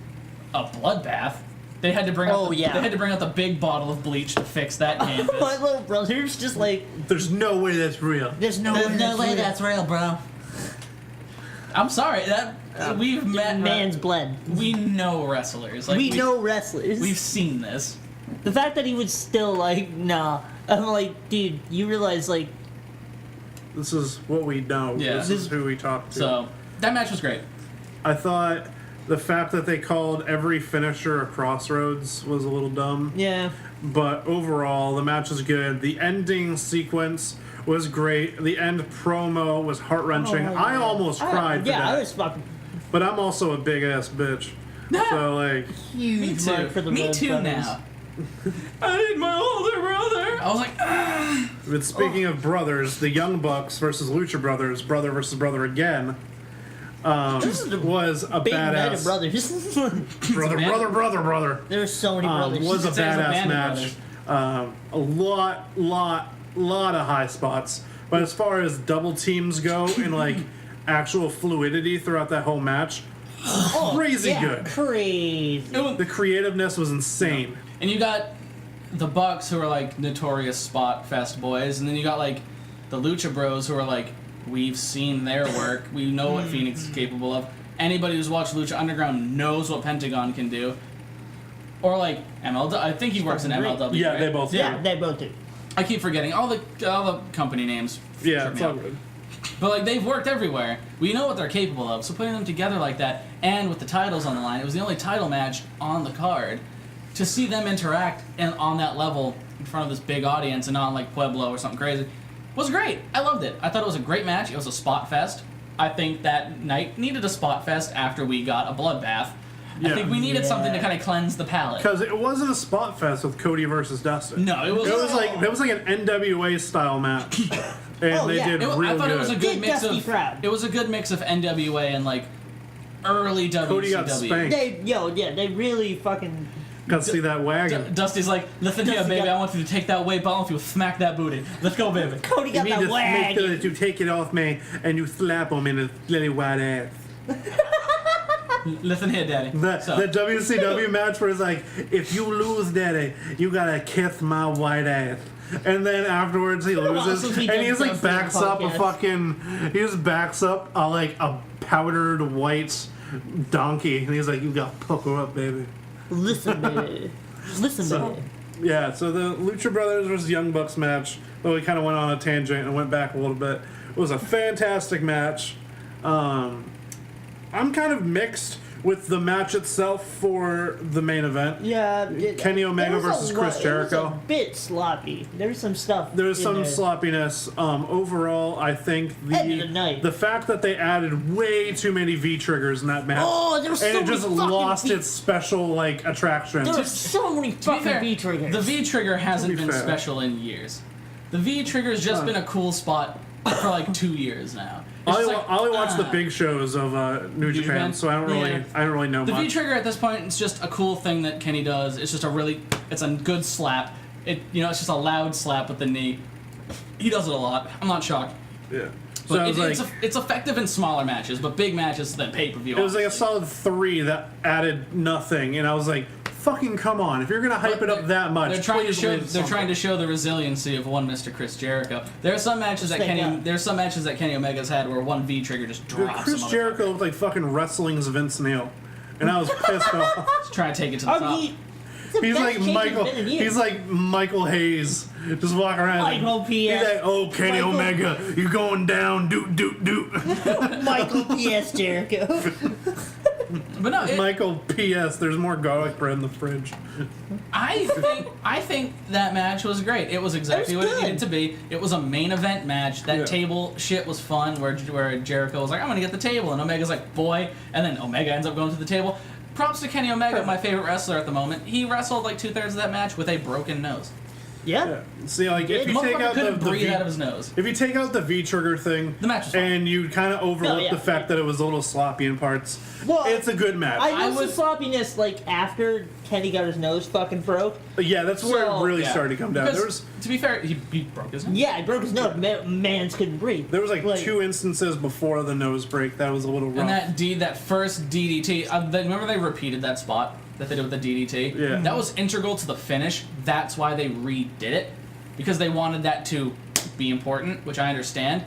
a bloodbath. They had to bring out yeah. they had to bring out the big bottle of bleach to fix that canvas. My little brother's just like, There's no way that's real. there's no There's way no way real. that's real, bro. I'm sorry that we've met man's blood. we know wrestlers. Like We know wrestlers. we've seen this. The fact that he was still like, nah. I'm like, dude, you realize, like, This is what we know. Yeah. This is who we talk to. So that match was great. I thought the fact that they called every finisher a crossroads was a little dumb. yeah. But overall, the match was good. The ending sequence was great. The end promo was heart-wrenching. Oh, I yeah. almost cried for Yeah, that. I was fucking But I'm also a big-ass bitch. So, like... huge Me too. mark for the Me Rhodes too brothers. now. I need my older brother. I was like, ah. But speaking of brothers, the Young Bucks versus Lucha Brothers, brother versus brother again, was a Big night of badass... brothers. Brother. There's so many brothers. Was a It's a band badass of match. A lot of high spots. But as far as double teams go and like actual fluidity throughout that whole match, crazy yeah, good. Crazy. The creativeness was insane. And you got the Bucks, who are like notorious spot fest boys, and then you got like the Lucha Bros, who are like, we've seen their work, we know what Phoenix is capable of. Anybody who's watched Lucha Underground knows what Pentagon can do. Or like MLW, I think he works in MLW. Yeah, right? they both Yeah, do. they both do. I keep forgetting all the company names. Yeah, trip it's me all up. good. But like they've worked everywhere. We know what they're capable of. So putting them together like that, and with the titles on the line, it was the only title match on the card. To see them interact and on that level in front of this big audience and not like Pueblo or something crazy was great. I loved it. I thought it was a great match. It was a spot fest. I think that night needed a spot fest after we got a bloodbath. I Yeah. think we needed something to kind of cleanse the palate. Because it wasn't a spot fest with Cody versus Dustin. No, it was. It was like an NWA style match, and Oh, they yeah. did I real thought good. it was a good Did mix Dusty of. proud. It was a good mix of NWA and like early WCW. Cody got spanked. They really fucking. Got to see that wagon. Dusty's like, listen here, Dusty baby. got- I want you to take that weight ball. I want you to smack that booty. Let's go, baby. Cody You got need that to make wag. sure that you take it off me and you slap him in his little white ass. Listen here, daddy. The So- WCW match where it's like, if you lose, daddy, you gotta kiss my white ass. And then afterwards he loses, also he and he's does like backs up a podcast. fucking, he just backs up like a powdered white donkey, and he's like, "You got to pucker up, baby." Listen, baby. Listen, baby. Yeah, so the Lucha Brothers versus Young Bucks match, though we kind of went on a tangent and went back a little bit, it was a fantastic match. I'm kind of mixed with the match itself for the main event. Yeah. Kenny Omega versus Chris Jericho. It was a bit sloppy. There's some stuff. There was some there. sloppiness. Overall, I think End of the night. the fact that they added way too many V triggers in that match, Oh, there was so and it many just fucking lost V- its special like attraction. There were so many To be fucking fair, V triggers. the V trigger hasn't To be been fair. special in years. The V trigger's just been a cool spot for like 2 years now. It's I just like, only watch the big shows of New Japan, Japan? so I don't really know The V much. trigger at this point is just a cool thing that Kenny does. It's just it's a good slap. It's just a loud slap with the knee. He does it a lot. I'm not shocked. Yeah. So But I was like, it's effective in smaller matches, but big matches then pay per view. it was like a solid 3 that added nothing, and I was like, fucking come on! If you're gonna hype it up that much, They're trying to please show. leave They're something. trying to show the resiliency of one Mr. Chris Jericho. There are some matches that Thank Kenny. God. There's some matches that Kenny Omega's had where one V trigger just Dude, drops. Chris a motherfucker. Jericho looked like fucking wrestling's Vince Neil, and I was pissed off. Just trying to take it to the I top. mean, it's the He's best like change Michael. it's been in years. He's like Michael Hayes, just walking around. Michael like, P.S. He's like, oh, Kenny Michael- Omega, you're going down, doot doot doot. Michael P.S. Jericho. But no, Michael P.S. There's more garlic bread in the fridge. I think that match was great. It was exactly It was what it good. needed to be. It was a main event match. That Yeah. table shit was fun, where Jericho was like, "I'm gonna get the table," and Omega's like, "Boy," and then Omega ends up going to the table. Props to Kenny Omega, my favorite wrestler at the moment. He wrestled like 2/3 of that match with a broken nose. Yeah. Yeah. See, like if The you take motherfucker out couldn't the breathe V, out of his nose. if you take out the V trigger thing, The match was fine. and you kind of overlook Oh, yeah. the fact that it was a little sloppy in parts, Well, it's a good match. I I noticed the was- sloppiness like after Kenny got his nose fucking broke. Yeah, that's where So- it really Yeah. started to come down. Because, There was to be fair, he broke his nose. Yeah, he broke his nose. Mans couldn't breathe. there was like 2 instances before the nose break that was a little rough. And that first DDT, remember they repeated that spot that they did with the DDT? Yeah. That was integral to the finish. That's why they redid it. Because they wanted that to be important, which I understand.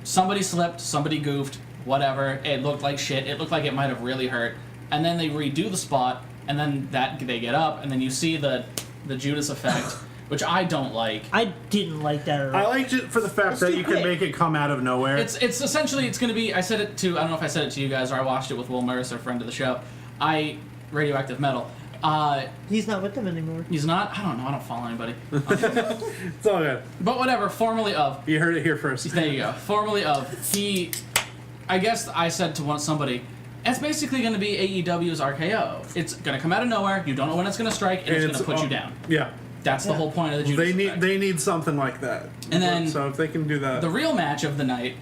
Somebody slipped, somebody goofed, whatever. It looked like shit. It looked like it might have really hurt. And then they redo the spot, and then they get up, and then you see the Judas effect, which I don't like. I didn't like that at I all. liked it for the fact It's that too you could quick. make it come out of nowhere. It's essentially it's going to be. I don't know if I said it to you guys or I watched it with Will Mercer, friend of the show. Radioactive Metal. He's not with them anymore. He's not. I don't know. I don't follow anybody. It's all good. But whatever. Formerly of. You heard it here first. There you go. Formerly of. I guess I said to somebody, it's basically going to be AEW's RKO. It's going to come out of nowhere. You don't know when it's going to strike, and it's going to put you down. Yeah. That's the whole point of the Judas effect. They need something like that. And then- so if they can do that, The real match of the night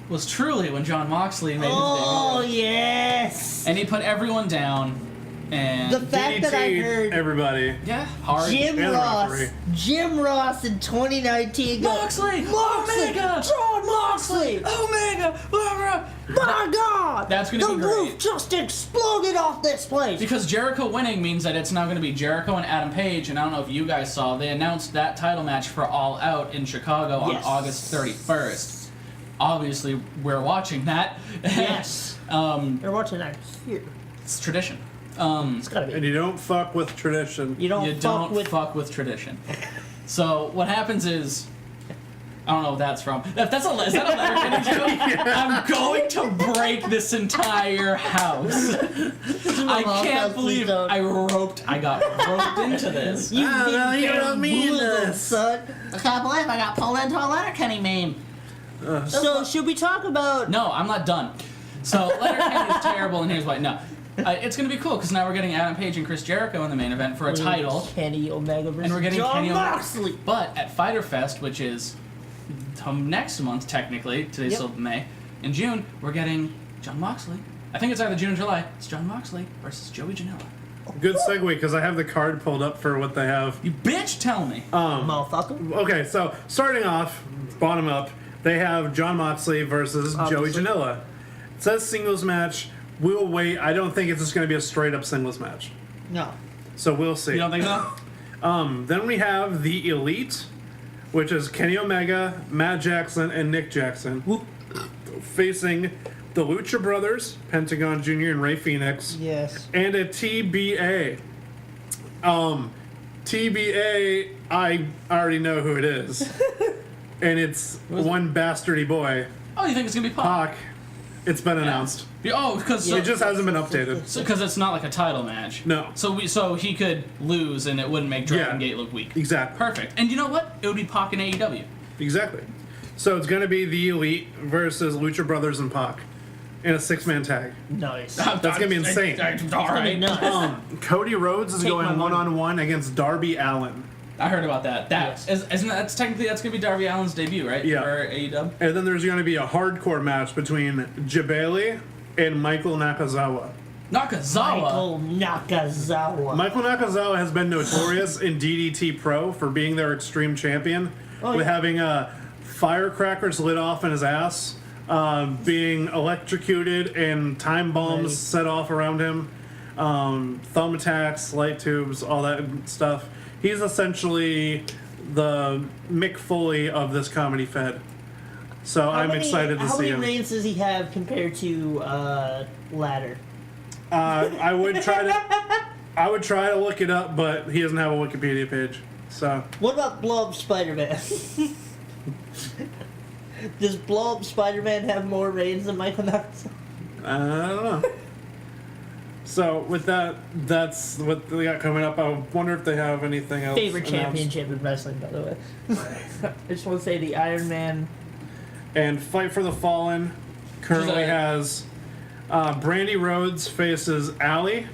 was truly when Jon Moxley made Oh his debut. yes. And he put everyone down. And The fact that I DDT'd heard everybody. yeah, hard. Jim And the Ross, referee. Jim Ross in 2019 go, Moxley! Moxley! Omega! John Moxley! Omega! Blah, blah. My God! That's gonna the be roof great. just exploded off this place. Because Jericho winning means that it's now going to be Jericho and Adam Page, and I don't know if you guys saw, they announced that title match for All Out in Chicago on Yes. August 31st. Obviously, we're watching that. Yes. They're watching that here. It's tradition. It's gotta be. And you don't fuck with tradition. You don't You fuck don't with. fuck with tradition. So what happens is, I don't know what that's from. Is that a Letterkenny joke? I'm going to break this entire house. I can't believe I got roped into this. You've Ah, been well, you wrote me in bamboozled, this. son. I can't believe I got pulled into a Letterkenny meme. So should we talk about? No, I'm not done. So Letterkenny is terrible, and here's why. No. It's going to be cool because now we're getting Adam Page and Chris Jericho in the main event for a title. Kenny Omega versus And we're getting John Kenny Omega. Moxley. But at Fyter Fest, which is next month technically, today's Yep. still May, in June, we're getting Jon Moxley. I think it's either June or July. It's Jon Moxley versus Joey Janela. Good segue because I have the card pulled up for what they have. You bitch, tell me. Motherfucker. Okay, so starting off, bottom up, they have Jon Moxley versus Obviously. Joey Janela. It says singles match. We'll wait. I don't think it's just going to be a straight up singles match. No. So we'll see. You don't think so? Then we have the Elite, which is Kenny Omega, Matt Jackson, and Nick Jackson, facing the Lucha Brothers, Pentagon Jr. and Rey Fenix, Yes. and a TBA. TBA, I already know who it is. And it's one bastardy boy, Oh, you think it's gonna be Pac? Pac. It's been announced. Oh, because It just hasn't been updated. because it's not like a title match. No. So he could lose and it wouldn't make Dragon Gate look weak. Exactly. Perfect. And you know what? It would be Pac and AEW. Exactly. So it's going to be the Elite versus Lucha Brothers and Pac in a 6-man tag. Nice. That's going to be insane. All right. Nice. Cody Rhodes is Take going my money. one-on-one against Darby Allin. I heard about that. Yes. Isn't that's technically that's gonna be Darby Allin's debut, right? Yeah. For AEW. And then there's going to be a hardcore match between Jabali and Michael Nakazawa. Nakazawa. Michael Nakazawa has been notorious in DDT Pro for being their Extreme Champion, with having firecrackers lit off in his ass, being electrocuted, and time bombs set off around him, thumb attacks, light tubes, all that stuff. He's essentially the Mick Foley of this comedy fed. So I'm excited to see him. How many reigns does he have compared to Ladder? I would try to look it up, but he doesn't have a Wikipedia page. So What about Blow Up Spider-Man? Does Blow Up Spider-Man have more reigns than Michael Nakazawa? I don't know. So with that, that's what they got coming up. I wonder if they have anything else. Favorite announced. championship in wrestling, by the way. I just want to say the Iron Man. And Fight for the Fallen currently has Brandy Rhodes faces Allie.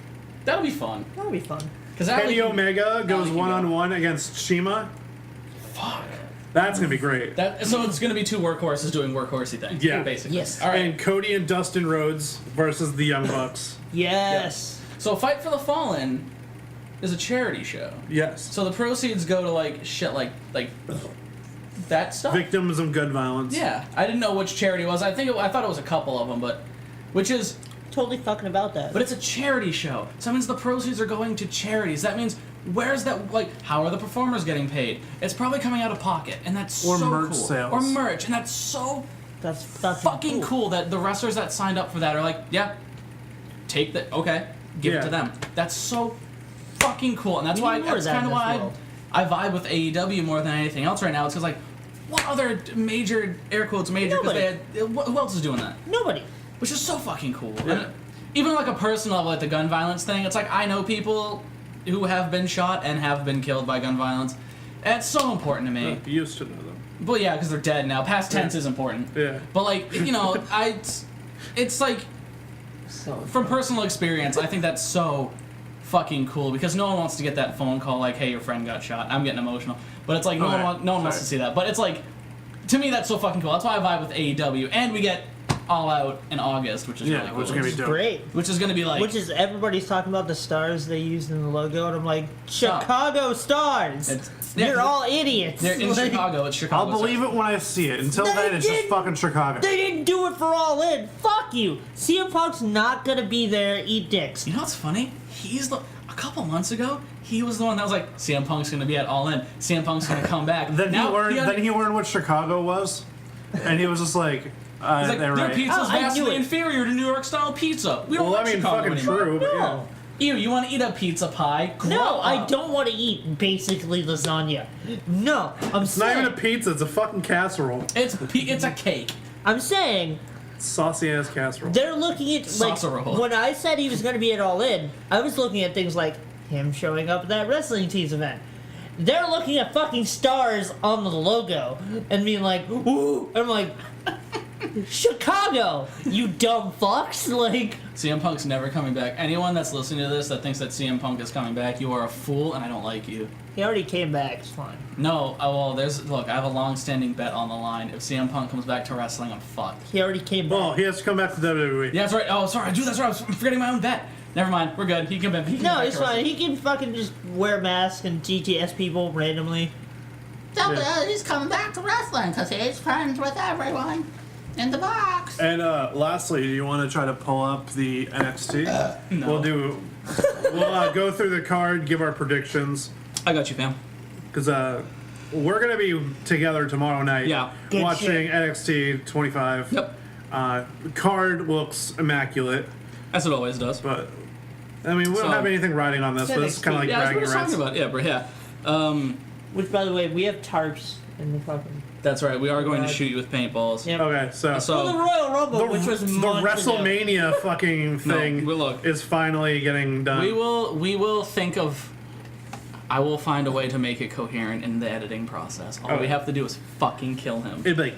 That'll be fun. That'll be fun. Because Kenny Omega goes can one-on-one against Shima. Fuck. That's gonna be great. So it's gonna be two workhorses doing workhorsey things. Yeah. Basically. Yes. All right. And Cody and Dustin Rhodes versus the Young Bucks. Yes. So Fight for the Fallen is a charity show. Yes. So the proceeds go to like shit like that stuff. Victims of gun violence. Yeah. I didn't know which charity it was. I thought it was a couple of them, but which is. Totally fucking about that. But it's a charity show. So that means the proceeds are going to charities. That means where's that, like, how are the performers getting paid? It's probably coming out of pocket, and that's Or so merch cool. sales. Or merch, and that's so That's fucking cool that the wrestlers that signed up for that are like, yeah, take that, okay, give it to them. That's so fucking cool, and that's We why, need more of that's that kind of in this why world. I vibe with AEW more than anything else right now. It's because, like, what other major, air quotes major, because Nobody. they had, who else is doing that? Nobody. Which is so fucking cool. Yeah. And even like a personal level, like the gun violence thing, it's like I know people who have been shot and have been killed by gun violence. And it's so important to me. You used to know them. But yeah, because they're dead now. Past tense is important. Yeah. But like, you know, it's like, from personal experience, I think that's so fucking cool because no one wants to get that phone call like, hey, your friend got shot. I'm getting emotional. But it's like, no one wants to see that. But it's like, to me, that's so fucking cool. That's why I vibe with AEW. And we get All Out in August, which is really cool. which is gonna be dope. Great. Which is going to be like... Which is everybody's talking about the stars they used in the logo, and I'm like, Chicago Stars. You're all idiots. They're in Like, Chicago. It's Chicago. I'll believe it when I see it. Until They then, it's just did- fucking Chicago. They didn't do it for All In. Fuck you. CM Punk's not gonna be there. Eat dicks. You know what's funny? A couple months ago, he was the one that was like, CM Punk's going to be at All In. CM Punk's going to come back. Then Now, he learned what Chicago was, and he was just like, He's like, they're their right. pizza's Oh, I knew vastly it. inferior to New York style pizza. We don't Well, I like mean, Chicago fucking anymore. true, but yeah. No. Ew, you want to eat a pizza pie? Grow No, I up. don't want to eat basically lasagna. No, I'm It's not saying. even a pizza. It's a fucking casserole. It's a cake. I'm saying Saucy ass casserole. they're looking at like Saucerole. when I said he was going to be at All In, I was looking at things like him showing up at that wrestling tees event. They're looking at fucking stars on the logo and being like, ooh, and I'm like, Chicago, you dumb fucks. Like, CM Punk's never coming back. Anyone that's listening to this that thinks that CM Punk is coming back, you are a fool, and I don't like you. he already came back. It's fine. No, look, I have a long-standing bet on the line. If CM Punk comes back to wrestling, I'm fucked. He already came back. Well, he has to come back to WWE. Yeah, that's right. Oh, sorry, that's right. I was forgetting my own bet. Never mind. We're good. He can be. No, it's fine. He can fucking just wear masks and GTS people randomly. Double, he's coming back to wrestling because he's friends with everyone in the box. And lastly, do you want to try to pull up the NXT? No. We'll go through the card, give our predictions, I got you, fam. because we're gonna be together tomorrow night. Yeah. Good watching shit. NXT 25. Yep. The card looks immaculate, As it always does. but I mean, we don't have anything riding on this, but it's kind of like Yeah, that's what bragging we're talking rights. about. Yeah, bro, yeah. Which, by the way, we have tarps in the fucking. That's right. We are going to shoot you with paintballs. Yep. Okay, so Well, the So, Royal Rumble, the, which was the months ago. WrestleMania fucking thing we'll look. is finally getting done. we will think of. I will find a way to make it coherent in the editing process. All we have to do is fucking kill him. It'd be like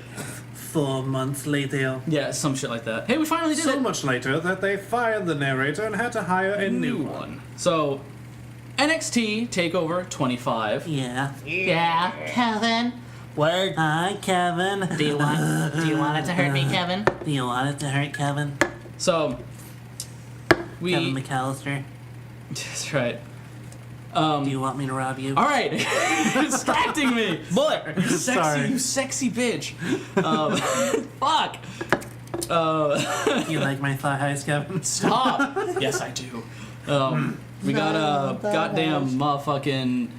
4 months later. Yeah, some shit like that. Hey, we finally did So it. much later that they fired the narrator and had to hire a new one. So, NXT Takeover 25. Yeah. Yeah, Kevin. word. Hi, Kevin. Do you want it to hurt me, Kevin? Do you want it to hurt Kevin? So, we. Kevin McAllister. That's right. Do you want me to rob you? All right, you're distracting me, boy. You sexy, Sorry. you sexy bitch. Fuck. You like my thigh highs, Kevin? Stop. Yes, I do. We got a goddamn motherfucking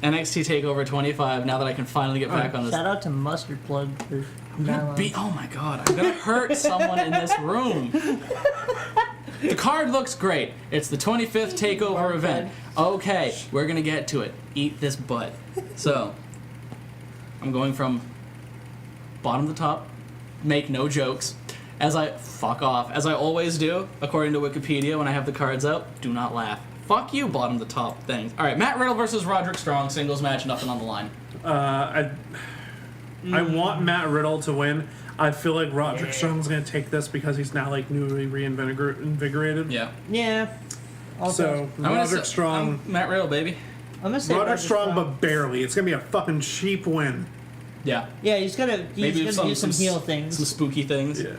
NXT Takeover 25. Now that I can finally get back on this. Shout out to Mustard Plug for that one. Oh my god, I'm gonna hurt someone in this room. The card looks great. It's the 25th Takeover event. Okay, we're gonna get to it. Eat this butt. So, I'm going from bottom to top. Make no jokes. As I always do, according to Wikipedia when I have the cards out, do not laugh. Fuck you, bottom to top things. Alright, Matt Riddle versus Roderick Strong, singles match, nothing on the line. I want Matt Riddle to win. I feel like Roderick Strong's gonna take this because he's now like newly reinvigorated. Yeah. Yeah. Also, So Roderick Strong, Matt Riddle, baby. I'm gonna say Roderick Strong, but barely. It's gonna be a fucking cheap win. Yeah. yeah, he's gonna do some heel Some things. spooky things. Yeah.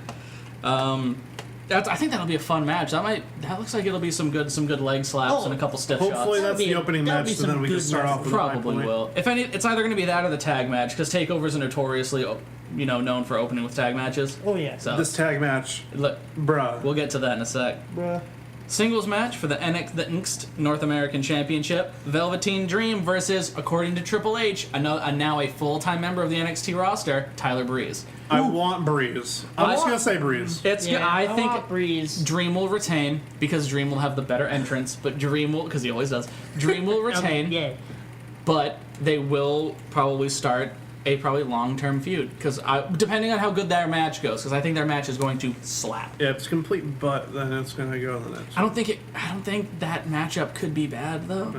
I think that'll be a fun match. That looks like it'll be some good leg slaps and a couple stiff Hopefully shots. that's the opening that'll match, be so some then we can good start off with Probably the will. If any, it's either going to be that or the tag match because takeovers are notoriously, known for opening with tag matches. Oh yeah. So This tag match, look, bruh. we'll get to that in a sec. Bruh. Singles match for the NXT North American Championship. Velveteen Dream versus, according to Triple H, now a full-time member of the NXT roster, Tyler Breeze. I want Breeze. I'm just gonna say Breeze. I think want Breeze. Dream will retain because Dream will have the better entrance, but Dream will, because he always does, Dream will retain, Yeah. but they will probably start a long-term feud because depending on how good their match goes, because I think their match is going to slap. Yeah, if it's complete butt, then it's gonna go the next. I don't think that matchup could be bad though.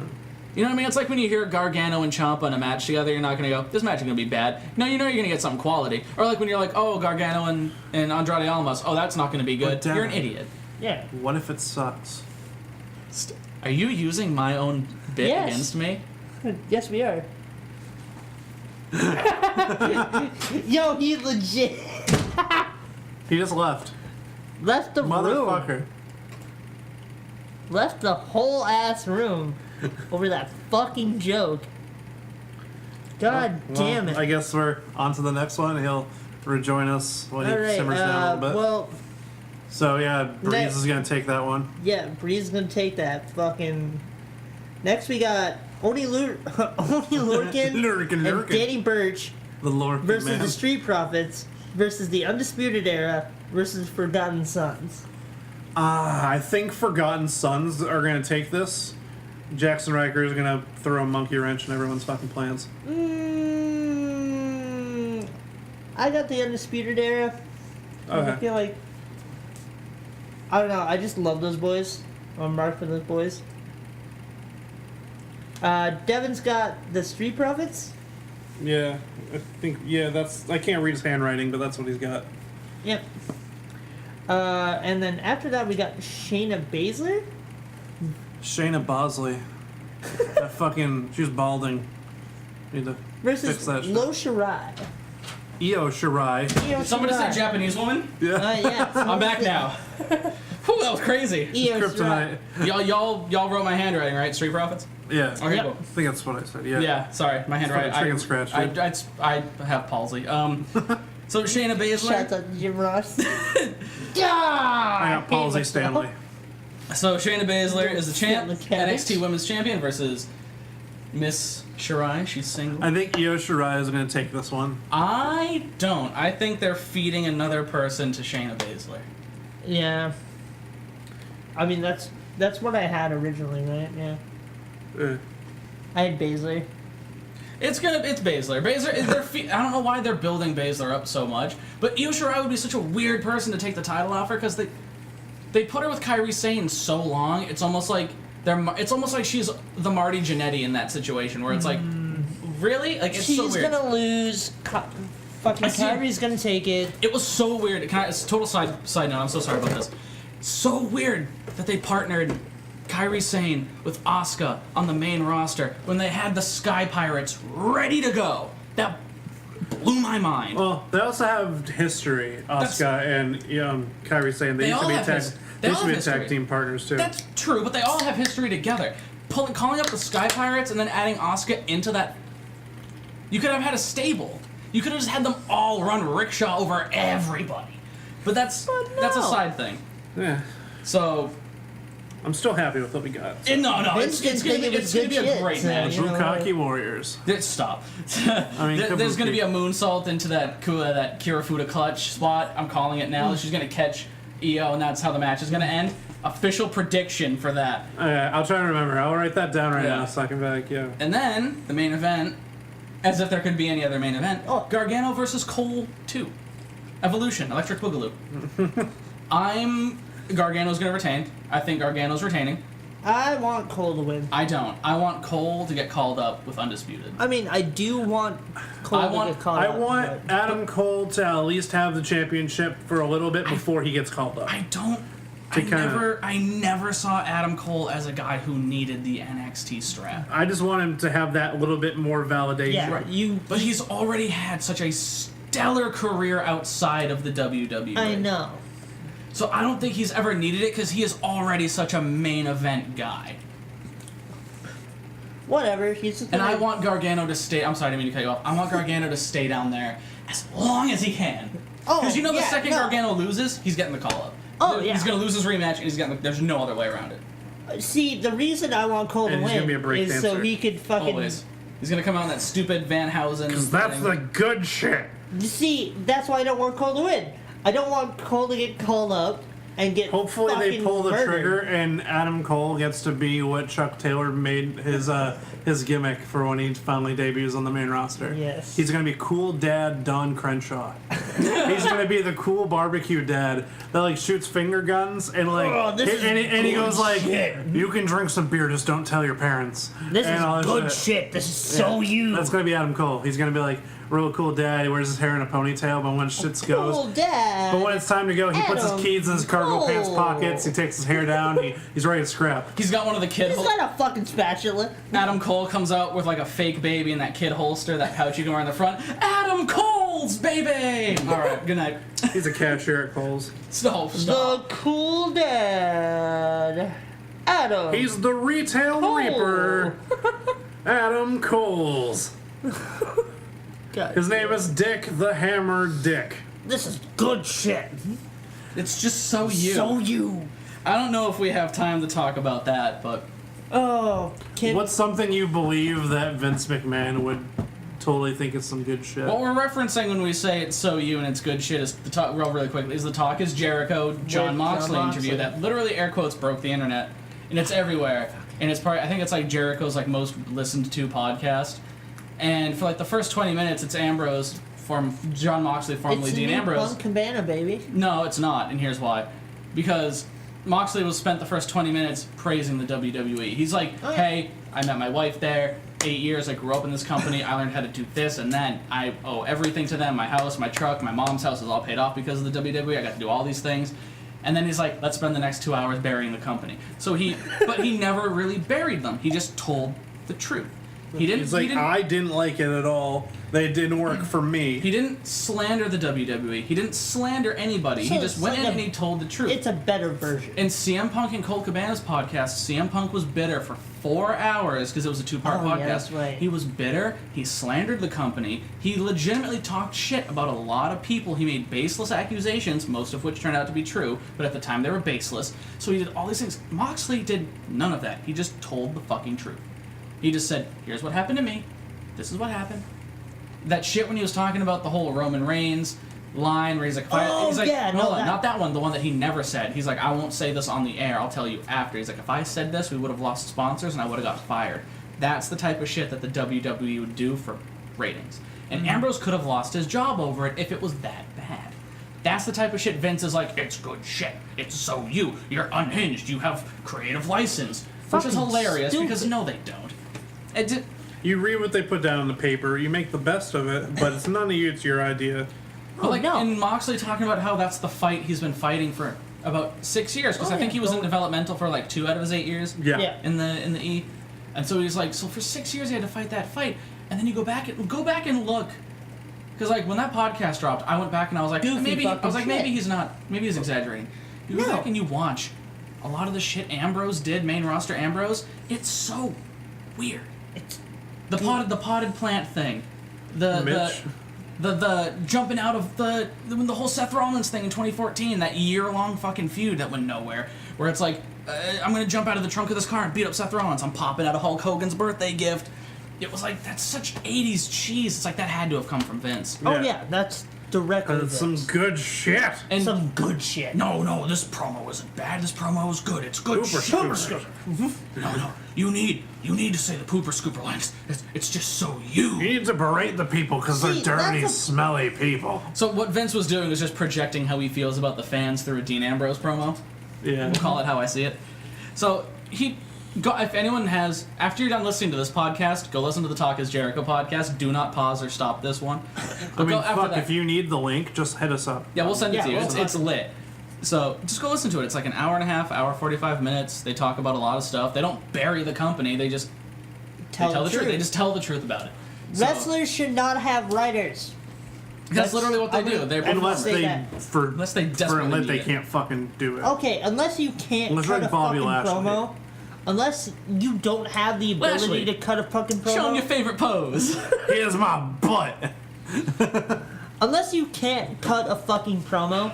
You know what I mean? It's like when you hear Gargano and Ciampa in a match together, you're not gonna go, this match is gonna be bad. No, you know you're gonna get something quality. Or like when you're like, oh, Gargano and Andrade Almas, oh, that's not gonna be good. damn You're an it. idiot. Yeah. What if it sucks? Are you using my own bit Yes. against me? Yes, we are. Yo, he legit He just left. left the room. Motherfucker. Left the whole ass room over that fucking joke. God damn it. I guess we're on to the next one. He'll rejoin us when he All right, simmers down a little bit. well, So yeah, Breeze Next. is gonna take that one. yeah, Breeze is gonna take that fucking. Next, we got Oni Lurkin Lurkin. and Danny Burch The Lord versus man. the Street Profits versus the Undisputed Era versus Forgotten Sons. I think Forgotten Sons are gonna take this. Jackson Riker is gonna throw a monkey wrench in everyone's fucking plans. I got the Undisputed Era. I Okay. feel like. I don't know, I just love those boys. I'm marked for those boys. Devin's got the Street Profits. Yeah, I think that's. I can't read his handwriting, but that's what he's got. Yep. And then after that, we got Shayna Baszler. Shayna Bosley. That fucking. She's balding. Need to Versus fix that shit. Lo Shirai. Io Shirai. Io Somebody Shirai. said Japanese woman? Yeah. I'm back now. Whew, that was crazy. Io Shirai. Kryptonite. Y'all wrote my handwriting, right? Street Profits? Yeah. Okay, Yep. cool. I think that's what I said. Yeah. Yeah, sorry, my handwriting. fucking chicken scratch, I have palsy. So Shayna Baszler. Shouts out to Jim Ross. I got palsy Stanley. So Shayna Baszler is the champ, Mechanics. NXT Women's Champion versus Miss Shirai, she's single. I think Io Shirai is going to take this one. I don't. I think they're feeding another person to Shayna Baszler. Yeah. I mean, that's what I had originally, right? Yeah. I had Baszler. It's Baszler. I don't know why they're building Baszler up so much, but Io Shirai would be such a weird person to take the title off her because they put her with Kairi Sane so long. It's almost like she's the Marty Jannetty in that situation where it's like, really? Like, it's She's so weird. gonna lose. Fucking Kairi's gonna take it. It was so weird. It's a total side note. I'm so sorry about this. So weird that they partnered Kairi Sane with Asuka on the main roster when they had the Sky Pirates ready to go. That blew my mind. Well, they also have history, Asuka and Kairi Sane. They used to be tag team partners too. That's true, but they all have history together. Calling up the Sky Pirates and then adding Asuka into that. You could have had a stable. You could have just had them all run rickshaw over everybody. But that's a side thing. Yeah. So. I'm still happy with what we got. So. No, it's gonna be a great match. Bukkake Warriors. Stop. I mean, there's gonna be a moonsault into that Kirifuda clutch spot. I'm calling it now. She's gonna catch Io, and that's how the match is gonna end. Official prediction for that. I'll try to remember. I'll write that down now so I can be like, yeah. And then the main event, as if there could be any other main event. Gargano versus Cole 2. Evolution, Electric Boogaloo. Gargano's gonna retain. I think Gargano's retaining. I want Cole to win. I don't. I want Cole to get called up with Undisputed. I mean, I do want Cole to get called up. I want Adam Cole to at least have the championship for a little bit before he gets called up. I never saw Adam Cole as a guy who needed the NXT strap. I just want him to have that little bit more validation. Yeah, right. But he's already had such a stellar career outside of the WWE. I know. So I don't think he's ever needed it because he is already such a main event guy. Whatever. And I want Gargano to stay. I'm sorry, I didn't mean to cut you off. I want Gargano to stay down there as long as he can. Because the second Gargano loses, he's getting the call up. He's going to lose his rematch, and there's no other way around it. See, the reason I want Cole to win is so he could fucking. Always. He's going to come out in that stupid Van Housen. Because that's the good shit. See, that's why I don't want Cole to win. I don't want Cole to get called up and get. Hopefully they pull the murdered. trigger and Adam Cole gets to be what Chuck Taylor made his gimmick for when he finally debuts on the main roster. Yes. He's gonna be cool dad Don Crenshaw. He's gonna be the cool barbecue dad that like shoots finger guns and like and he goes like, you can drink some beer, just don't tell your parents. This is good shit. This is so you. That's gonna be Adam Cole. He's gonna be like real cool dad. He wears his hair in a ponytail, but when shit goes, cool dad. But when it's time to go, he puts his keys in his cargo pants pockets. He takes his hair down. He's ready to scrap. He's got one of the kid. He's got a fucking spatula. Adam Cole comes out with like a fake baby in that kid holster, that pouch you can wear in the front. Adam Cole's baby. All right, good night. He's a cashier at Kohl's. Stop. The cool dad, Adam. He's the retail Cole. reaper. Adam Coles. His name is Dick the Hammer Dick. This is good shit. It's just so you. So you. I don't know if we have time to talk about that, but what's something you believe that Vince McMahon would totally think is some good shit? What we're referencing when we say it's so you and it's good shit is the talk. Really quickly, is the Talk is Jericho John Moxley interview that literally air quotes broke the internet, and it's everywhere. And it's probably, I think it's like Jericho's like most listened to podcast. And for like the first 20 minutes, it's Ambrose from John Moxley, formerly Dean Ambrose. Punk Cabana, baby. No, it's not, and here's why. Because Moxley was spent the first 20 minutes praising the WWE. He's like, hey, I met my wife there, 8 years, I grew up in this company, I learned how to do this and then. I owe everything to them, my house, my truck, my mom's house is all paid off because of the WWE, I got to do all these things. And then he's like, let's spend the next 2 hours burying the company. But he never really buried them, he just told the truth. He's like, I didn't like it at all. They didn't work for me. He didn't slander the WWE. He didn't slander anybody. So he just went in and he told the truth. It's a better version. In CM Punk and Colt Cabana's podcast, CM Punk was bitter for 4 hours because it was a 2-part podcast. Yeah, that's right. He was bitter. He slandered the company. He legitimately talked shit about a lot of people. He made baseless accusations, most of which turned out to be true, but at the time they were baseless. So he did all these things. Moxley did none of that. He just told the fucking truth. He just said, here's what happened to me. This is what happened. That shit when he was talking about the whole Roman Reigns line where he's like, he's like, yeah, hold on, not that one, the one that he never said. He's like, I won't say this on the air, I'll tell you after. He's like, if I said this, we would have lost sponsors and I would have got fired. That's the type of shit that the WWE would do for ratings. And Ambrose could have lost his job over it if it was that bad. That's the type of shit Vince is like, it's good shit. It's so you're unhinged, you have creative license. Which is Fucking hilarious stupid. because no, they don't. You read what they put down on the paper, you make the best of it, but it's none of you, it's your idea. But like, no. and Moxley talking about how that's the fight he's been fighting for about 6 years, because I think he was in developmental for like 2 out of his 8 years. Yeah. In the E, and so he's like, so for 6 years he had to fight that fight, and then you go back and look, because like when that podcast dropped, I went back and I was like, Goofy maybe fucking shit. maybe he's exaggerating. You go No. back and you watch a lot of the shit Ambrose did, main roster Ambrose. It's so weird. It's The potted plant thing, Mitch. the jumping out of the whole Seth Rollins thing in 2014, that year-long fucking feud that went nowhere, where it's like, I'm gonna jump out of the trunk of this car and beat up Seth Rollins. I'm popping out of Hulk Hogan's birthday gift. It was like, that's such 80s cheese. It's like that had to have come from Vince. oh Yeah. yeah, that's directly That's some Vince. good shit. And Some good shit. no, this promo isn't bad. This promo is good. It's good Pooper shit. scooper. No, you need to say the pooper scooper lines. It's just so you. You need to berate the people because they're See, dirty, that's a- smelly people. So what Vince was doing was just projecting how he feels about the fans through a Dean Ambrose promo. Yeah. We'll call it how I see it. So if anyone has, after you're done listening to this podcast, go listen to the Talk Is Jericho podcast. Do not pause or stop this one. I mean, go after fuck, that. if you need the link, just hit us up. Yeah, we'll send it Yeah, to you. we'll It's lit. So just go listen to it. It's like an hour and a half, hour 45 minutes. They talk about a lot of stuff. They don't bury the company. They just Tell tell the the truth. truth. They just tell the truth about it. So, Wrestlers should not have writers. that's literally what they I'm do. gonna- They're Unless say they, that. for Unless they for desperately lit, need they it. can't fucking do it. Okay, unless you can't Unless cut like a Bobby fucking Lashley. promo, unless you don't have the ability Lashley, to cut a fucking promo, show them your favorite pose. Here's my butt. unless you can't cut a fucking promo,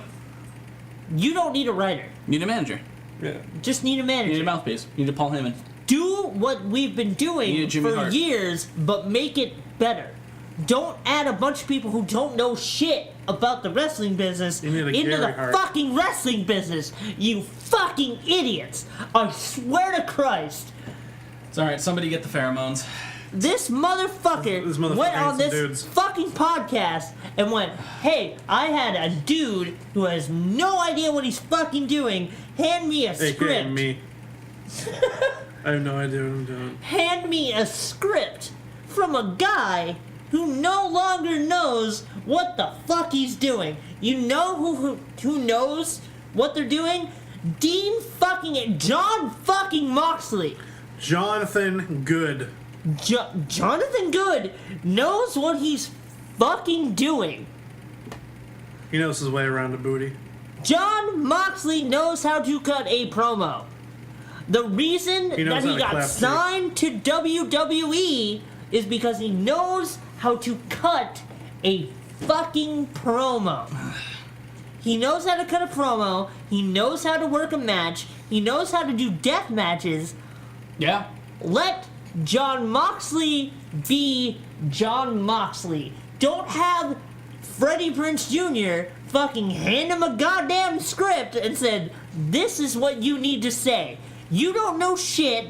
you don't need a writer. You need a manager. Yeah. Just need a You manager. need a mouthpiece. You need a Paul Heyman. Do what we've been You doing need a Jimmy for Hart. years, but make it better. Don't add a bunch of people who don't know shit about the wrestling business You need a into Gary the Hart. fucking wrestling business. You fucking idiots! I swear to Christ. It's alright, somebody get the pheromones. This motherfucker This motherfucker went on hates this some dudes. fucking podcast and went, hey, I had a dude who has no idea what he's fucking doing hand me a AKA script. me. I have no idea what I'm doing. Hand me a script from a guy who no longer knows what the fuck he's doing. You know who knows what they're doing? John fucking Moxley. Jonathan Good. Jonathan Good knows what he's fucking doing. He knows his way around the booty. John Moxley knows how to cut a promo. The reason He knows that how he to got clap, too. signed to WWE is because he knows how to cut a fucking promo. He knows how to cut a promo. He knows how to work a match. He knows how to do death matches. Yeah. Let John Moxley be John Moxley. Don't have Freddie Prinze Jr. fucking hand him a goddamn script and said, this is what you need to say. You don't know shit.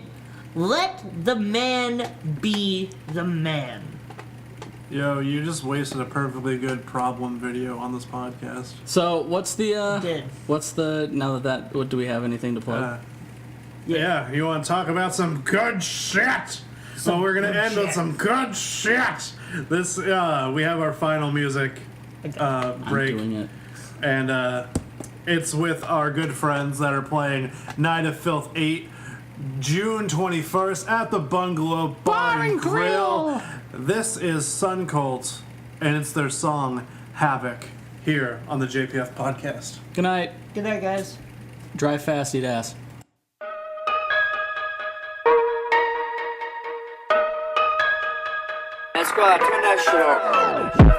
Let the man be the man. Yo, you just wasted a perfectly good problem video on this podcast. So what's the Did. what do we have anything to plug? Yeah, you want to talk about some good shit? So we're gonna good end with shit. some good shit. This, we have our final music break, I'm doing it. and it's with our good friends that are playing Night of Filth 8, June 21st at the Bungalow Bar and Grill. This is Sun Cult, and it's their song Havoc here on the JPF podcast. Good night. Good night, guys. Drive fast, eat ass. Squad, turn that shit off.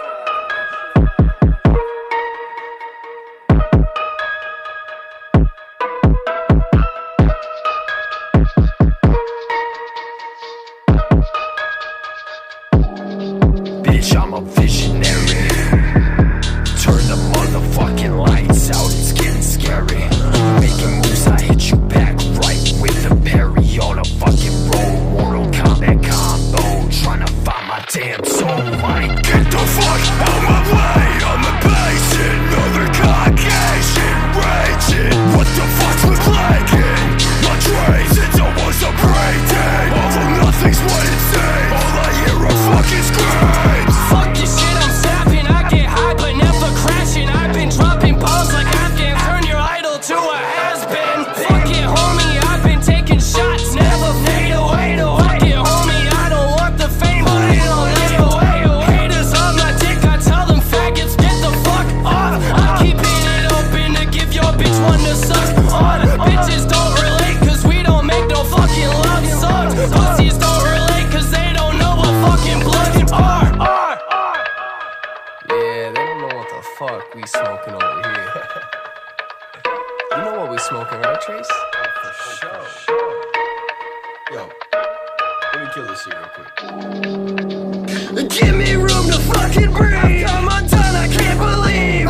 kinda sucks. Bitches don't relate, cause we don't make no fucking love songs. Pussies don't relate, cause they don't know what fucking bloods are. Yeah, they don't know what the fuck we smoking over here. You know what we smoking, right, Trace? For sure. Yo, let me kill this shit real quick. Give me room to fucking breathe. Come undone, I can't believe